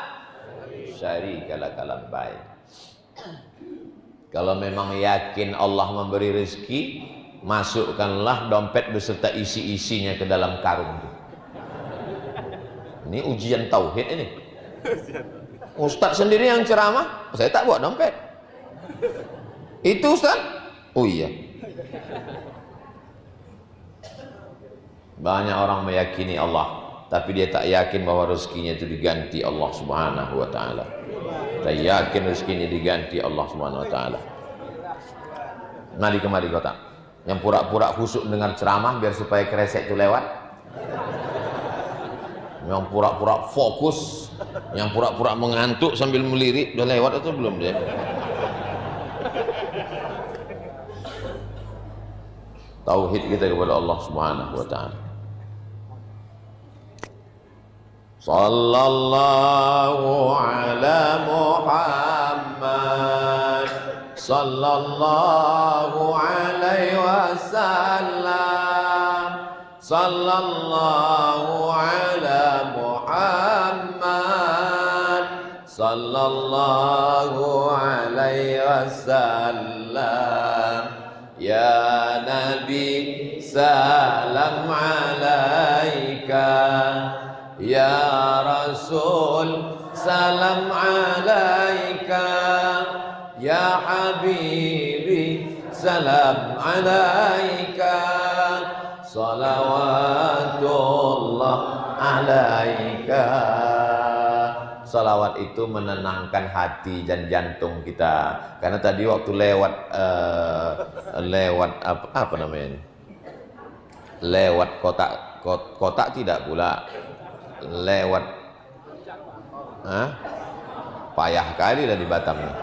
syarikalah labbaik. Kalau memang yakin Allah memberi rezeki, masukkanlah dompet beserta isi-isinya ke dalam karung. Ini ujian tauhid ini. Ustaz sendiri yang ceramah, saya tak bawa dompet. Itu Ustaz? Oh iya. Banyak orang meyakini Allah, tapi dia tak yakin bahwa rezekinya itu diganti Allah Subhanahu wa taala. Tak yakin rezekinya diganti Allah Subhanahu wa taala. Mari kemari kota. Yang pura-pura khusyuk dengar ceramah biar supaya kresek itu lewat. Yang pura-pura fokus, yang pura-pura mengantuk sambil melirik, udah lewat atau belum dia? Tauhid kita kepada Allah Subhanahu wa taala. Sallallahu ala Muhammad, sallallahu alaihi wasallam, sallallahu ala Muhammad, sallallahu alaihi wasallam. Ya Nabi salam alaika, ya Rasul salam alaika, ya Habibi salam alaika, salawatullah alaika. Salawat itu menenangkan hati dan jantung kita. Karena tadi waktu lewat apa namanya ini? Lewat kotak tidak pula. Lewat payah kali dah di Batam ini.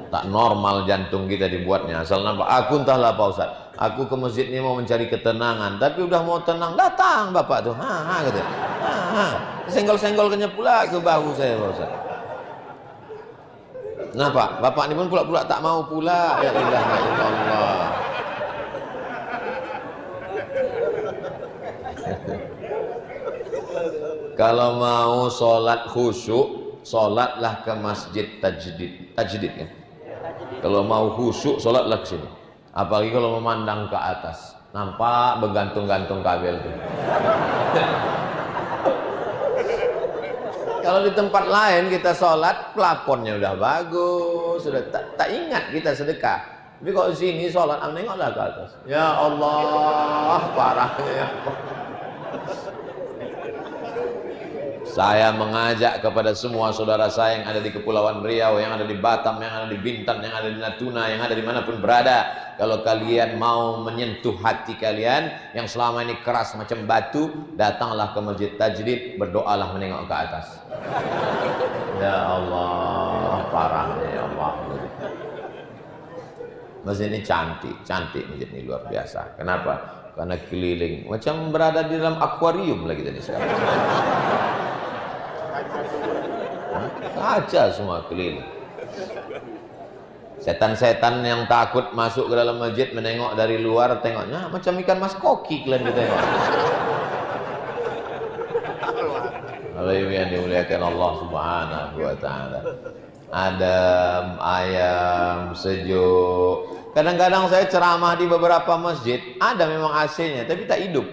Tak normal jantung kita dibuatnya. Asal nampak aku entahlah Pak Ustaz, aku ke masjid ini mau mencari ketenangan, tapi udah mau tenang datang bapak tuh gitu. Senggol-senggolnya pula ke bahu saya Pak Ustaz. Nah Pak, bapak ini pun pula tak mau pula. Ya ilaha illallah. Kalau mau sholat khusyuk, sholatlah ke masjid tajdid kan? Kalau mau khusyuk, sholatlah ke sini. Apalagi kalau memandang ke atas, nampak bergantung-gantung kabel tuh. Kalau di tempat lain kita sholat, plafonnya udah bagus, sudah tak ingat kita sedekah. Tapi kalau di sini sholat, nengoklah ke atas. Ya Allah, parahnya ya. Saya mengajak kepada semua saudara saya yang ada di Kepulauan Riau, yang ada di Batam, yang ada di Bintan, yang ada di Natuna, yang ada dimanapun berada. Kalau kalian mau menyentuh hati kalian yang selama ini keras macam batu, datanglah ke masjid tajdid, berdoalah menengok ke atas. Ya Allah, parahnya ya Allah. Masjid ini cantik masjid ini luar biasa. Kenapa? Karena keliling, macam berada di dalam akuarium lagi tadi sekarang. Kaca semua keliling. Setan-setan yang takut masuk ke dalam masjid menengok dari luar, tengoknya macam ikan mas koki kalian kita tengok. Kalau yang dimuliakan Allah Subhanahu wa taala. Adem, ayam, sejuk. Kadang-kadang saya ceramah di beberapa masjid, ada memang AC-nya tapi tak hidup.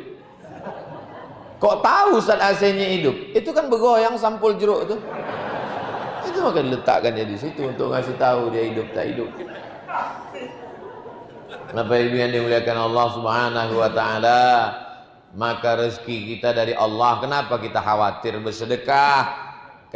Kok tahu Ustaz AC-nya hidup? Itu kan bergoyang sampul jeruk itu. Itu maka diletakkannya di situ untuk ngasih tahu dia hidup tak hidup. Bapak Ibu yang dimuliakan Allah Subhanahu wa taala, maka rezeki kita dari Allah. Kenapa kita khawatir bersedekah?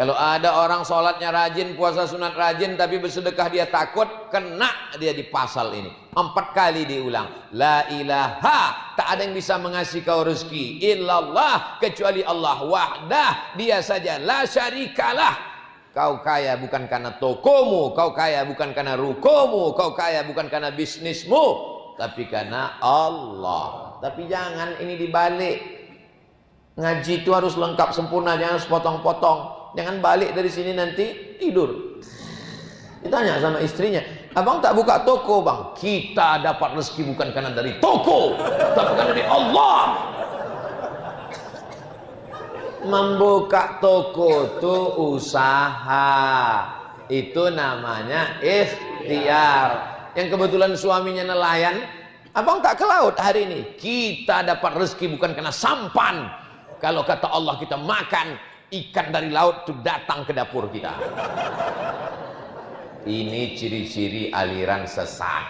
Kalau ada orang sholatnya rajin, puasa sunat rajin, tapi bersedekah dia takut, kena dia di pasal ini. 4 kali diulang. La ilaha, tak ada yang bisa mengasih kau rezeki. Illallah, kecuali Allah wahdah, dia saja. La syarikalah. Kau kaya bukan karena tokomu, kau kaya bukan karena rukomu, kau kaya bukan karena bisnismu, tapi karena Allah. Tapi jangan ini dibalik. Ngaji itu harus lengkap sempurna, jangan sepotong-potong. Jangan balik dari sini nanti tidur. Ditanya sama istrinya, abang tak buka toko bang? Kita dapat rezeki bukan karena dari toko, tapi karena dari Allah. Membuka toko itu usaha, itu namanya ikhtiar. Yang kebetulan suaminya nelayan, abang tak ke laut hari ini. Kita dapat rezeki bukan karena sampan. Kalau kata Allah kita makan, ikan dari laut itu datang ke dapur kita. Ini ciri-ciri aliran sesat.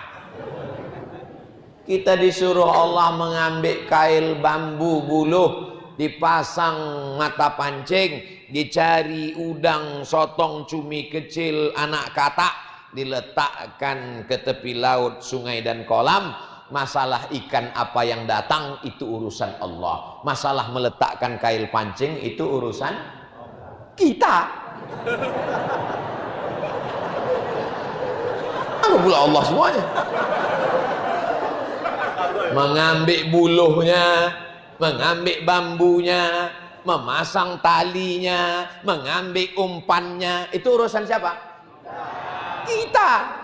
Kita disuruh Allah mengambil kail bambu buluh, dipasang mata pancing, dicari udang, sotong, cumi kecil, anak katak, diletakkan ke tepi laut, sungai dan kolam. Masalah ikan apa yang datang itu urusan Allah. Masalah meletakkan kail pancing itu urusan kita. Apa pula Allah semuanya? Mengambil buluhnya, mengambil bambunya, memasang talinya, mengambil umpannya, itu urusan siapa? Kita.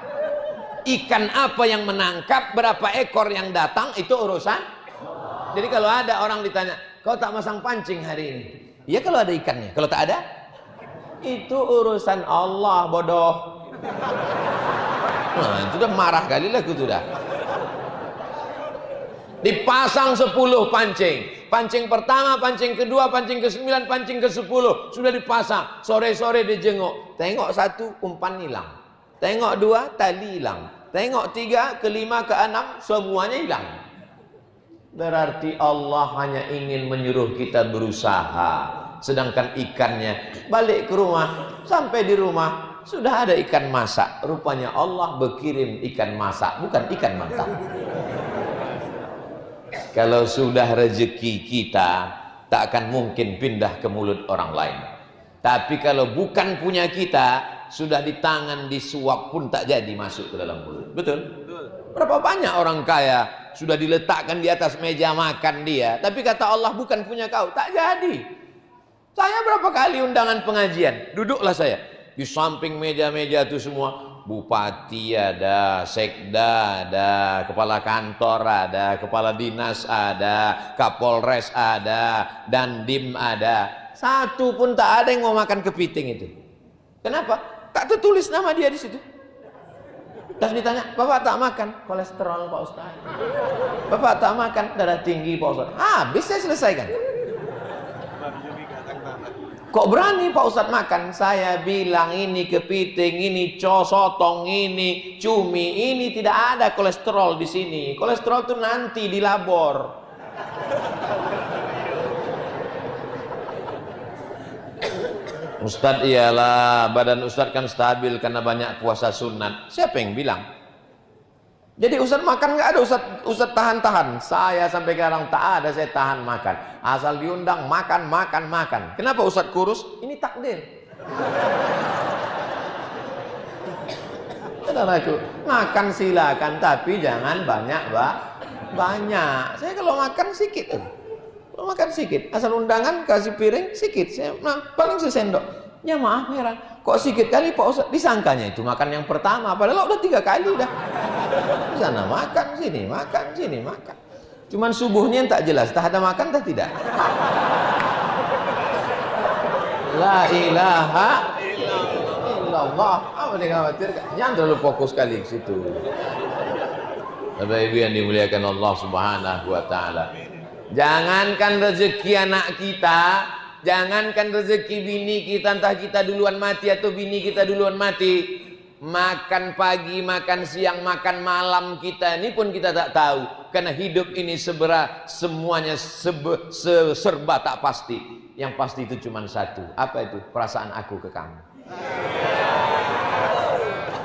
Ikan apa yang menangkap, berapa ekor yang datang, itu urusan. Jadi kalau ada orang ditanya, kau tak masang pancing hari ini? Iya kalau ada ikannya. Kalau tak ada, itu urusan Allah, bodoh. Nah, itu udah marah kali lah aku sudah. Dipasang 10 pancing. Pancing pertama, pancing kedua, pancing ke-9, pancing ke-10. Sudah dipasang. Sore-sore dijenguk. Tengok 1, umpan hilang. Tengok 2, tali hilang. Tengok 3, ke-5, ke-6, semuanya hilang. Berarti Allah hanya ingin menyuruh kita berusaha. Sedangkan ikannya balik ke rumah, sampai di rumah sudah ada ikan masak. Rupanya Allah berkirim ikan masak, bukan ikan mentah. Kalau sudah rezeki kita, tak akan mungkin pindah ke mulut orang lain. Tapi kalau bukan punya kita, sudah di tangan disuap pun tak jadi masuk ke dalam mulut. Betul? Berapa banyak orang kaya sudah diletakkan di atas meja makan dia, tapi kata Allah bukan punya kau, tak jadi. Saya berapa kali undangan pengajian, duduklah saya di samping meja-meja itu semua. Bupati ada, sekda ada, kepala kantor ada, kepala dinas ada, kapolres ada, dandim ada. Satu pun tak ada yang mau makan kepiting itu. Kenapa? Tak tertulis nama dia di situ. Terus ditanya, Bapak tak makan? Kolesterol Pak Ustaz. Bapak tak makan? Darah tinggi Pak Ustaz. Habis saya selesaikan. Kok berani Pak Ustaz makan? Saya bilang ini kepiting, ini sotong, ini cumi, ini tidak ada kolesterol di sini. Kolesterol itu nanti di labor. Ustadz iyalah, badan Ustadz kan stabil karena banyak puasa sunat. Siapa yang bilang? Jadi Ustadz makan nggak ada, Ustadz tahan-tahan. Saya sampai sekarang tak ada saya tahan makan. Asal diundang makan. Kenapa Ustadz kurus? Ini takdir. Saudaraku, makan silakan tapi jangan banyak. Saya kalau makan sedikit. Kalau makan sedikit, asal undangan kasih piring sedikit, paling sesendok. Ya maaf heran, kok sedikit kali Pak Ustaz? Disangkanya itu makan yang pertama, padahal udah 3 kali dah. Di sana makan, sini makan. Cuman subuhnya yang tak jelas, tak ada makan tak tidak. La ilaha illallah. Apa dikhawatirkan? Jangan terlalu fokus kali ke situ. Bapak Ibu yang dimuliakan Allah Subhanahu wa taala. Jangankan rezeki anak kita, jangankan rezeki bini kita, entah kita duluan mati atau bini kita duluan mati. makan pagi, makan siang, makan malam kita ini pun kita tak tahu. Karena hidup ini semuanya serba tak pasti. Yang pasti itu cuma satu. Apa itu? Perasaan aku ke kamu.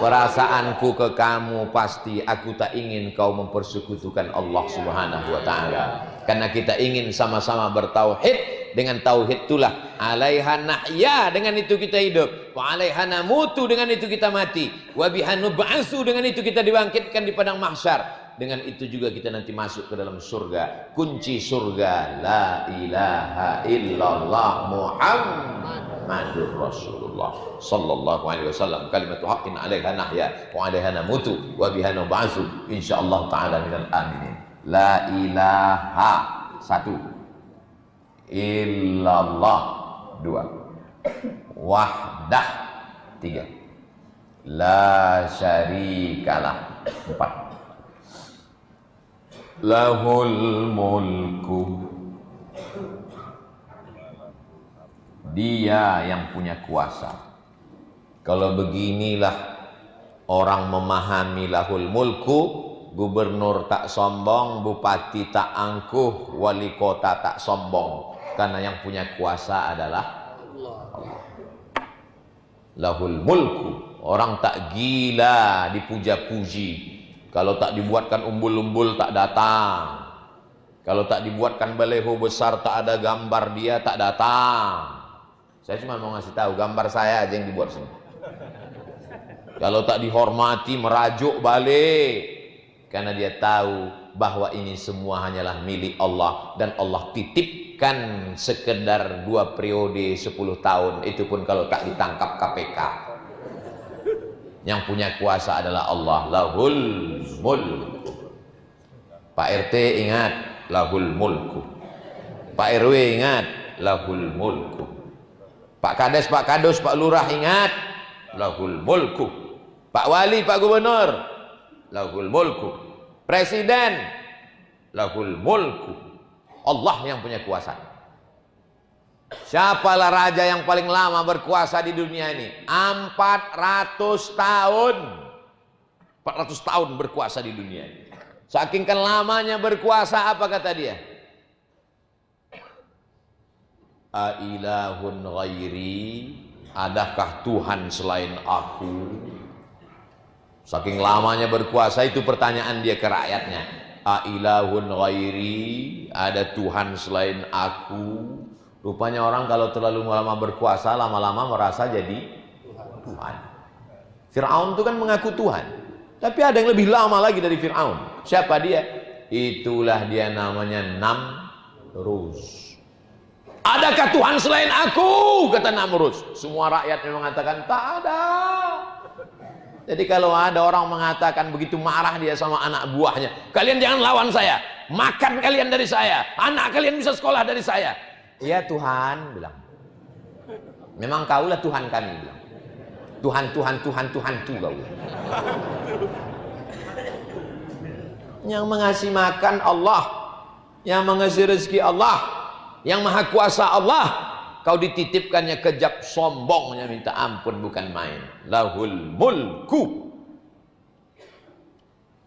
Perasaanku ke kamu pasti aku tak ingin kau mempersekutukan Allah Subhanahu wa taala. Karena kita ingin sama-sama bertauhid. Dengan tauhid itulah alaiha nahya, dengan itu kita hidup, wa alaiha namutu, dengan itu kita mati, wa biha nub'atsu, dengan itu kita dibangkitkan di padang mahsyar, dengan itu juga kita nanti masuk ke dalam surga. Kunci surga la ilaha illallah Muhammadur Rasulullah sallallahu alaihi wasallam. Kalimatu haqqin alaiha nahya wa alaiha namutu wa biha nub'atsu insyaallah taala minal aminin. La ilaha, satu, illallah, dua, wahdah, tiga, la syarikalah, empat, lahul mulku, dia yang punya kuasa. Kalau beginilah orang memahami lahul mulku, gubernur tak sombong, bupati tak angkuh, wali kota tak sombong. Karena yang punya kuasa adalah Allah. Lahul mulku, orang tak gila dipuja-puji. Kalau tak dibuatkan umbul-umbul tak datang. Kalau tak dibuatkan baleho besar tak ada gambar dia tak datang. Saya cuma mau ngasih tahu, gambar saya aja yang dibuat sini. Kalau tak dihormati merajuk balik. Karena dia tahu bahwa ini semua hanyalah milik Allah. Dan Allah titipkan sekedar 2 periode 10 tahun. Itu pun kalau tak ditangkap KPK. Yang punya kuasa adalah Allah. Lahul mulku. Pak RT ingat, lahul mulku. Pak RW ingat, lahul mulku. Pak Kades, Pak Kadus, Pak Lurah ingat, lahul mulku. Pak Wali, Pak Gubernur, lahul mulku. Presiden, lahul mulku. Allah yang punya kuasa. Siapalah raja yang paling lama berkuasa di dunia ini? 400 tahun. 400 tahun berkuasa di dunia ini. Saking kan lamanya berkuasa, apa kata dia? Ailahun ghairi, adakah Tuhan selain aku? Saking lamanya berkuasa, itu pertanyaan dia ke rakyatnya. Ailahun ghairi, ada Tuhan selain aku? Rupanya orang kalau terlalu lama berkuasa, lama-lama merasa jadi Tuhan. Fir'aun itu kan mengaku Tuhan, tapi ada yang lebih lama lagi dari Fir'aun. Siapa dia? Itulah dia, namanya Namrus. Adakah Tuhan selain aku? Kata Namrus. Semua rakyatnya mengatakan tak ada. Jadi kalau ada orang mengatakan begitu marah dia sama anak buahnya, kalian jangan lawan saya, makan kalian dari saya, anak kalian bisa sekolah dari saya. Iya Tuhan, bilang. Memang kaulah Tuhan kami, bilang. Tuhan tu kau. Yang mengasih makan Allah, yang mengasih rezeki Allah, yang maha kuasa Allah, kau dititipkannya kejap, sombongnya minta ampun bukan main. Lahul mulku.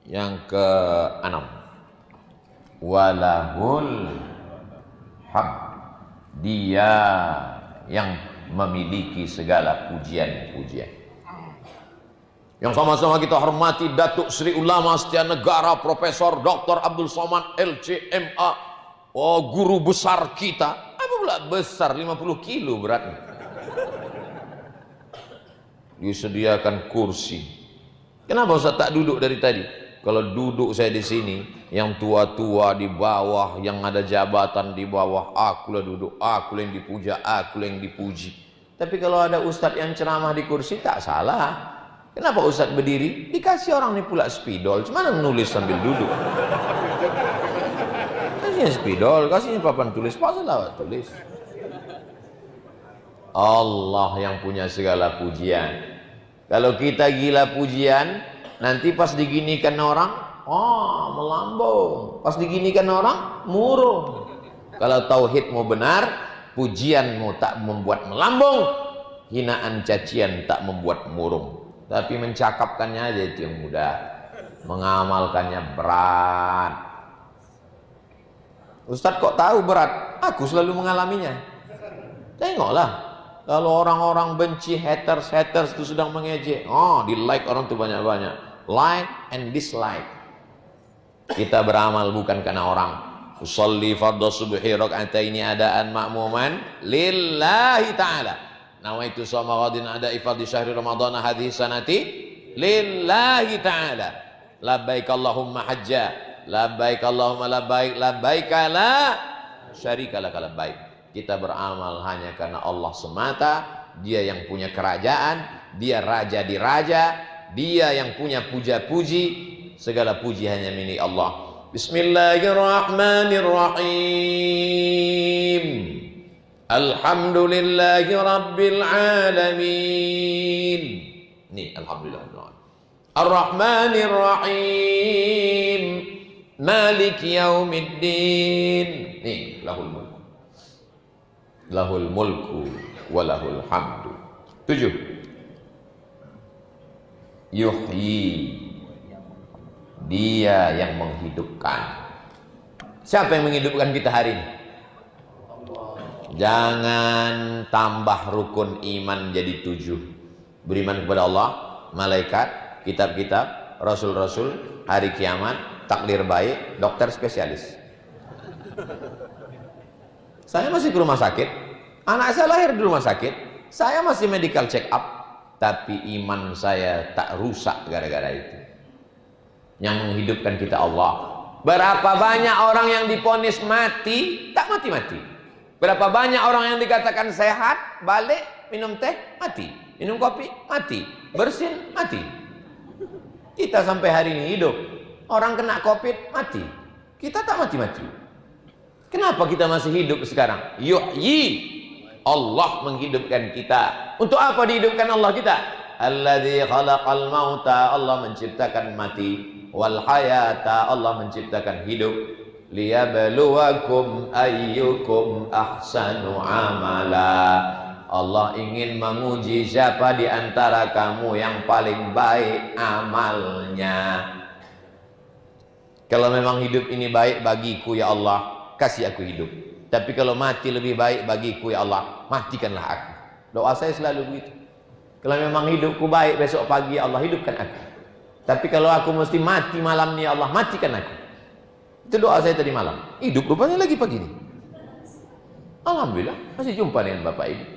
Yang ke-6, walahul hamd, dia yang memiliki segala pujian-pujian. Yang sama-sama kita hormati Datuk Sri Ulama Setia Negara Profesor Dr. Abdul Somad LCMA, guru besar kita. Apa pula besar, 50 kilo beratnya. Disediakan kursi. Kenapa Ustaz tak duduk dari tadi? Kalau duduk saya di sini, yang tua-tua di bawah, yang ada jabatan di bawah, akulah duduk, akulah yang dipuja, akulah yang dipuji. Tapi kalau ada ustadz yang ceramah di kursi, tak salah. Kenapa ustadz berdiri? Dikasih orang ini pula spidol. Cuma menulis sambil duduk. Kasihnya spidol, kasihnya papan tulis, pasalah tulis. Allah yang punya segala pujian. Kalau kita gila pujian, nanti pas diginikan orang, melambung. Pas diginikan orang, murung. Kalau tauhidmu benar, pujianmu tak membuat melambung, hinaan cacian tak membuat murung. Tapi mencakapkannya aja itu yang mudah, mengamalkannya berat. Ustadz kok tahu berat? Aku selalu mengalaminya. Tengoklah, kalau orang-orang benci, haters itu sedang mengejek, oh di like orang tuh banyak-banyak, like and dislike. Kita beramal bukan karena orang. Usolli fardhu subhi raka'ataini adaan ma'muman lillahi ta'ala. Nawaitu shoma ghadin ada ifadhi syahri ramadhana hadhihi sanati lillahi ta'ala. Labbaik Allahumma hajja, labbaik Allahumma labbaik, labbaik la syarika laka labbaik. Kita beramal hanya karena Allah semata. Dia yang punya kerajaan, dia raja di raja, dia yang punya puja-puji. Segala puji hanya milik Allah. Bismillahirrahmanirrahim. Alhamdulillahi Rabbil Alamin. Nih, Alhamdulillah. Ar-Rahmanir-Rahim. Malik Yaumiddin. Nih, lahul mulku. Lahul mulku walahul hamdu. 7. Yuhyi. Dia yang menghidupkan. Siapa yang menghidupkan kita hari ini? Jangan tambah rukun iman jadi 7. Beriman kepada Allah, malaikat, kitab-kitab, rasul-rasul, hari kiamat, takdir baik, dokter spesialis. Saya masih ke rumah sakit, anak saya lahir di rumah sakit, saya masih medical check up, tapi iman saya tak rusak gara-gara itu. Yang menghidupkan kita Allah. Berapa banyak orang yang diponis mati, tak mati-mati. Berapa banyak orang yang dikatakan sehat, balik, minum teh, mati. Minum kopi, mati. Bersin, mati. Kita sampai hari ini hidup. Orang kena COVID, mati. Kita tak mati-mati. Kenapa kita masih hidup sekarang? Yuhyi. Allah menghidupkan kita. Untuk apa dihidupkan Allah kita? Alladzi khalaqal mauta. Allah menciptakan mati. Wal hayata. Allah menciptakan hidup. Liyabluwakum ayyukum ahsanu amala. Allah ingin menguji siapa di antara kamu yang paling baik amalnya. Kalau memang hidup ini baik bagiku ya Allah, kasih aku hidup. Tapi kalau mati lebih baik bagiku ya Allah, matikanlah aku. Doa saya selalu begitu. Kalau memang hidupku baik besok pagi ya Allah, hidupkan aku. Tapi kalau aku mesti mati malam ini ya Allah, matikan aku. Itu doa saya tadi malam. Hidup rupanya lagi pagi ini. Alhamdulillah masih jumpa dengan Bapak Ibu.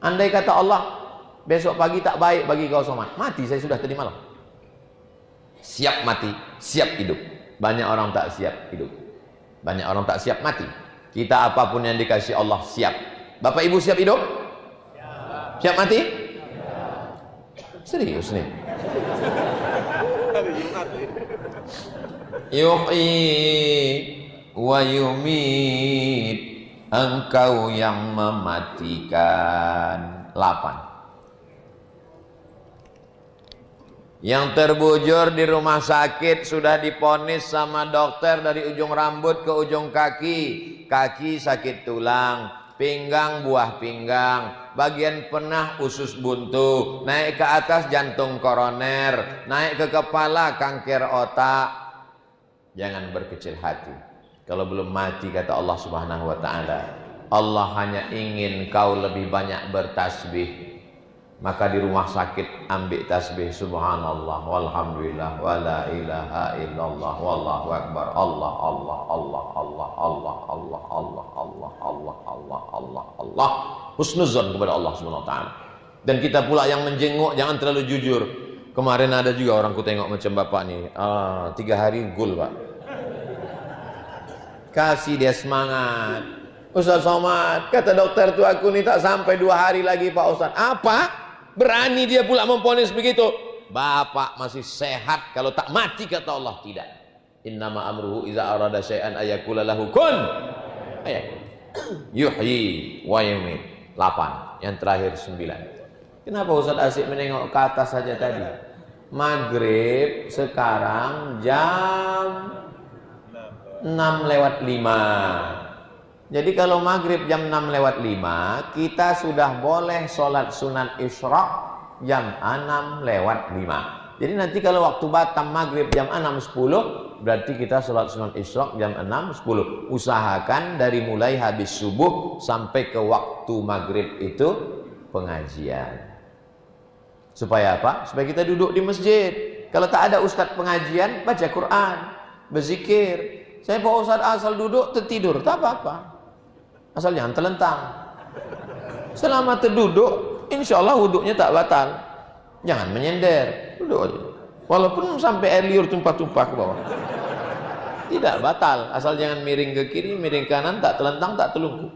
Andai kata Allah besok pagi tak baik bagi kau Somad, mati saya sudah tadi malam. Siap mati, siap hidup. Banyak orang tak siap hidup. Banyak orang tak siap mati. Kita apapun yang dikasih Allah siap. Bapak Ibu siap hidup? Siap mati? Serius nih. Yuhyi wa yumit. Engkau yang mematikan. 8. Yang terbujur di rumah sakit sudah diponis sama dokter dari ujung rambut ke ujung kaki. Kaki sakit tulang, pinggang buah pinggang, bagian penah usus buntu, naik ke atas jantung koroner, naik ke kepala kanker otak. Jangan berkecil hati. Kalau belum mati kata Allah Subhanahu wa taala, Allah hanya ingin kau lebih banyak bertasbih. Maka di rumah sakit ambil tasbih subhanallah walhamdulillah wala ilaha illallah wallahu akbar. Allah Allah Allah Allah Allah Allah Allah Allah Allah Allah Allah Allah. Husnuzon kepada Allah Subhanahu wa taala. Dan kita pula yang menjenguk jangan terlalu jujur. Kemarin ada juga orang ku tengok macam bapak nih, 3 hari gul pak. Kasih dia semangat. Ustaz Somad, kata dokter tuh aku nih tak sampai 2 hari lagi Pak Ustaz. Apa? Berani dia pula memponis begitu. Bapak masih sehat kalau tak mati kata Allah. Tidak. Innama amruhu iza arada syai'an ayakula lahu kun. Ayakul. Yuhyi wa yumit. 8. Yang terakhir 9. Kenapa Ustaz asyik menengok ke atas saja tadi? Maghrib sekarang jam 6:05. Jadi kalau maghrib jam 6:05 kita sudah boleh sholat sunat isyraq jam 6 lewat 5. Jadi nanti kalau waktu Batam maghrib jam 6.10, berarti kita sholat sunat isyraq jam 6.10. Usahakan dari mulai habis subuh sampai ke waktu maghrib itu pengajian. Supaya apa? Supaya kita duduk di masjid. Kalau tak ada ustadz pengajian, baca Quran, berzikir. Saya Pak Ustadz asal duduk tertidur, tak apa-apa. Asal jangan terlentang. Selama terduduk, insya Allah wuduknya tak batal. Jangan menyender, duduk aja. Walaupun sampai air liur tumpah-tumpah ke bawah, tidak batal. Asal jangan miring ke kiri, miring ke kanan, tak terlentang, tak telungkup.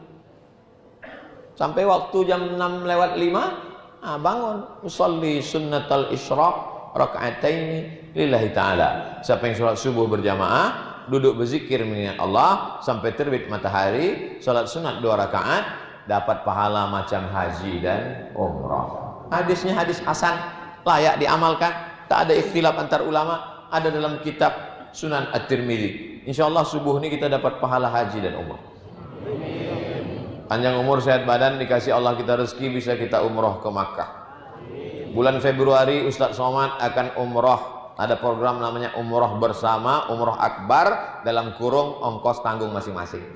Sampai waktu jam 6 lewat 5, bangun. Usalli sunnatal isyraq raka'ataini lillahi ta'ala. Siapa yang sholat subuh berjamaah, duduk berzikir mengingat Allah sampai terbit matahari, sholat sunat 2 rakaat, dapat pahala macam haji dan umrah. Hadisnya hadis hasan, layak diamalkan, tak ada ikhtilaf antar ulama, ada dalam kitab Sunan At-Tirmidzi. Insyaallah subuh ini kita dapat pahala haji dan umrah. Panjang umur, sehat badan, dikasih Allah kita rezeki, bisa kita umrah ke Makkah. Bulan Februari Ustadz Somad akan umrah. Ada program namanya umrah bersama, umrah akbar, dalam kurung ongkos tanggung masing-masing.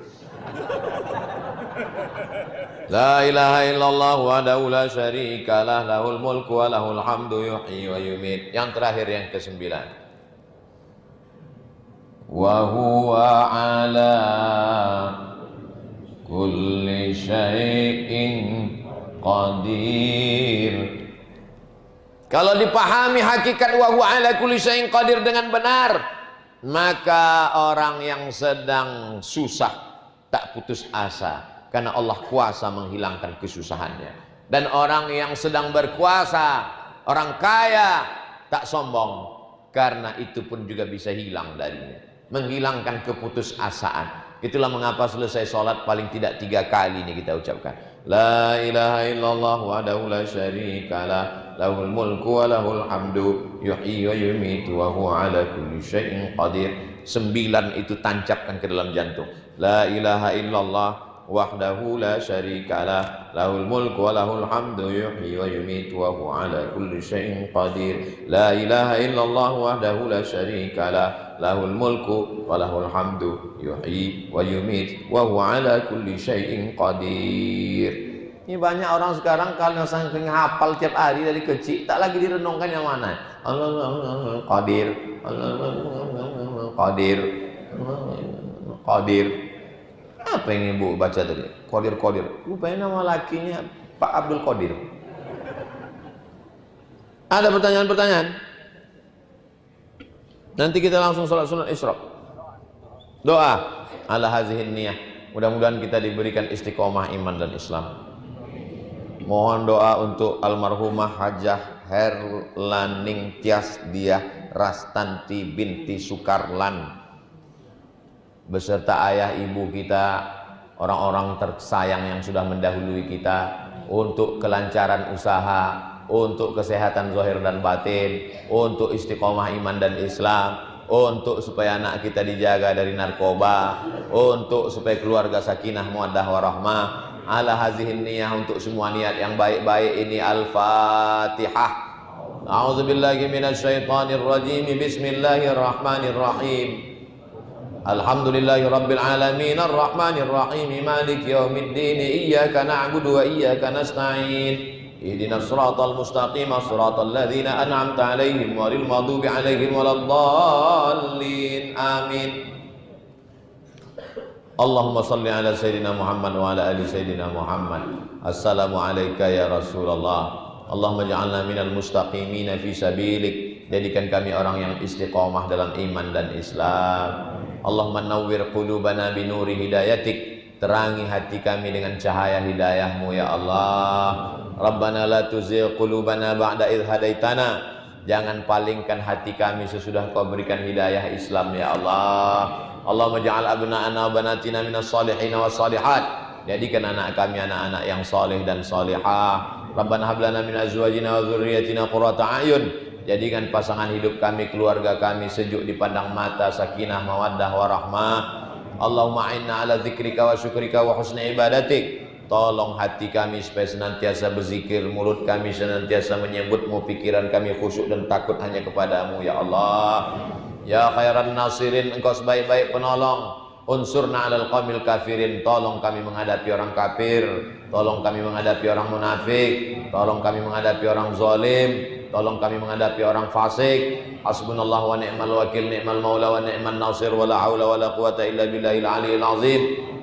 La ilaha illallah wahdahu la syarikalah, lahul mulku wa lahul hamdu yuhyi wa yumiit. Yang terakhir, yang ke-9. Wa huwa ala kulli syai'in qadir. Kalau dipahami hakikat wa huwa ala kulli syai'in qadir dengan benar, maka orang yang sedang susah tak putus asa, karena Allah kuasa menghilangkan kesusahannya. Dan orang yang sedang berkuasa, orang kaya, tak sombong, karena itu pun juga bisa hilang darinya, menghilangkan keputusasaan. Itulah mengapa selesai sholat paling tidak 3 kali ini kita ucapkan La ilaha illallah wahdahu la syarikalah, lahul mulku wa lahul hamdu yuhyi wa yumiitu wa huwa ala kulli syai'in qadir. 9 itu tancapkan ke dalam jantung. La ilaha illallah wahdahu la syarikalah, lahul mulku wa lahul hamdu yuhyi wa yumiitu wa huwa ala kulli syai'in qadir. La ilaha illallah wahdahu la syarikalah, lahul mulku wa lahul hamdu yuhyi wa yumiitu wa huwa ala kulli syai'in qadir. Ini banyak orang sekarang kalau saking hafal tiap hari dari kecil, tak lagi direnungkan yang mana. Allah qadir, qadir, qadir. Apa yang ibu baca tadi? Qadir. Rupanya nama lakinya Pak Abdul Qadir. Ada pertanyaan-pertanyaan? Nanti kita langsung sholat sunat isyraq. Doa ala hazihin niyah. Mudah-mudahan kita diberikan istiqomah iman dan Islam. Mohon doa untuk almarhumah Hajah Herlaning Tias Diah Rastanti binti Sukarlan beserta ayah ibu kita, orang-orang tersayang yang sudah mendahului kita, untuk kelancaran usaha, untuk kesehatan zahir dan batin, untuk istiqomah iman dan Islam, untuk supaya anak kita dijaga dari narkoba, untuk supaya keluarga sakinah mawaddah warahmah. Ala hazihin niyah, untuk semua niat yang baik-baik ini. Al-Fatihah. A'udzubillahi minasyaitonir rajim. Bismillahirrahmanirrahim. Alhamdulillahi rabbil alamin, arrahmanir rahim, maliki yaumiddin, iyyaka na'budu wa iyyaka nasta'in, ihdinas siratal mustaqim, siratal ladzina an'amta 'alaihim ghairil maghdubi 'alaihim waladdallin. Amin. Allahumma salli ala sayyidina Muhammad wa ala ali sayyidina Muhammad. Assalamu alayka ya Rasulullah. Allahumma ja'alna minal mustaqimina fi sabilik. Jadikan kami orang yang istiqomah dalam iman dan Islam. Allahumma nawwir qulubana binuri hidayatik. Terangi hati kami dengan cahaya hidayahmu ya Allah. Rabbana la tuzigh qulubana ba'da idh hadaitana. Jangan palingkan hati kami sesudah kau berikan hidayah Islam ya Allah. Allahumma ja'al abna'ana wa banatina minas salihin was salihat. Jadikan anak kami anak-anak yang saleh dan salihah. Rabbana hab lana min azwajina wa dzurriyyatina qurrata a'yun. Jadikan pasangan hidup kami, keluarga kami sejuk dipandang mata, sakinah mawaddah warahmah. Allahumma a'inna ala dzikrika wa syukrika wa husni ibadatik. Tolong hati kami supaya senantiasa berzikir, mulut kami senantiasa menyebut-Mu, pikiran kami khusyuk dan takut hanya kepadamu ya Allah. Ya khairan nasirin, Engkau sebaik-baik penolong. Unsurna 'alal qaumil kafirin, tolong kami menghadapi orang kafir, tolong kami menghadapi orang munafik, tolong kami menghadapi orang zalim, tolong kami menghadapi orang fasik. Hasbunallahu wa ni'mal wakil, ni'mal maula wa ni'man nasir, wa la haula wa la quwata illa billahil aliyil azim.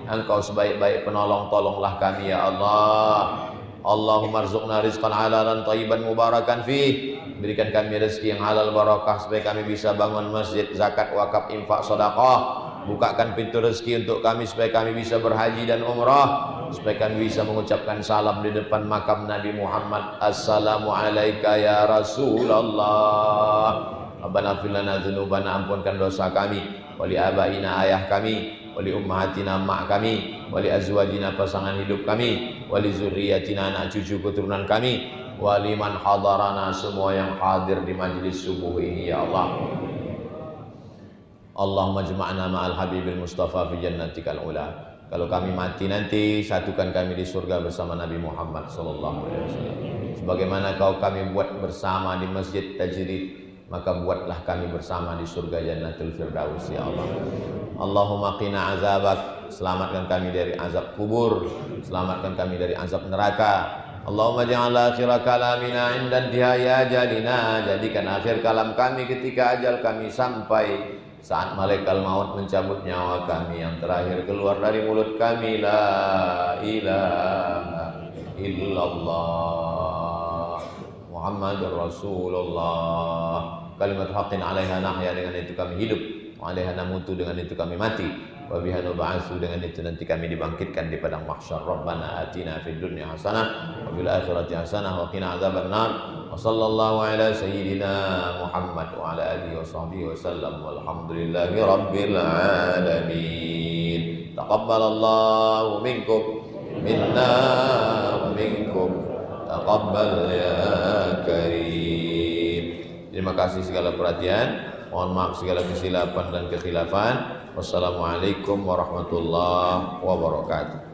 Engkau sebaik-baik penolong, tolonglah kami ya Allah. Allahumma rzuqna rizqan halalan thayyiban mubarakan fih. Berikan kami rezeki yang halal barakah supaya kami bisa bangun masjid, zakat, wakaf, infak, sedekah. Bukakan pintu rezeki untuk kami supaya kami bisa berhaji dan umrah, supaya kami bisa mengucapkan salam di depan makam Nabi Muhammad. Assalamu alayka ya Rasulullah. Rabbana fir lana dzunubana, ampunkan dosa kami, wali abaina, ayah kami, wali ummahatina, mak kami, wali azwajina, pasangan hidup kami, wali zurriyatina, anak cucu keturunan kami, wali man hadarana, semua yang hadir di majlis subuh ini ya Allah. Allahumma jama'na ma'al habibil mustafa fi jannatikal ula. Kalau kami mati nanti, satukan kami di surga bersama Nabi Muhammad sallallahu alaihi wasallam. Sebagaimana kau kami buat bersama di Masjid Tajrid, maka buatlah kami bersama di surga Jannatul Firdaus ya Allah. Allahumma qina azabak, selamatkan kami dari azab kubur, selamatkan kami dari azab neraka. Allahumma ja'al akhir kalamina inda intihai ajalina, jadikan akhir kalam kami ketika ajal kami sampai, saat malaikat maut mencabut nyawa kami, yang terakhir keluar dari mulut kami la ilaha illallah Muhammadur Rasulullah. Kalimat haqqin 'alaiha nahya, dengan itu kami hidup, wa 'alaiha namutu, dengan itu kami mati, wa biha nub'atsu, dengan itu nanti kami dibangkitkan di padang mahsyar. Rabbana atina fid dunya hasanah wa fil akhirati hasanah wa qina adzabannar. Wa sallallahu ala sayyidina Muhammad wa ala alihi wa sahbihi wasallam, walhamdulillahi rabbil alamin. Taqabbalallahu minkum minna wa minkum, taqabbal ya karim. Terima kasih segala perhatian, mohon maaf segala kesilapan dan kekhilafan. Wassalamualaikum warahmatullahi wabarakatuh.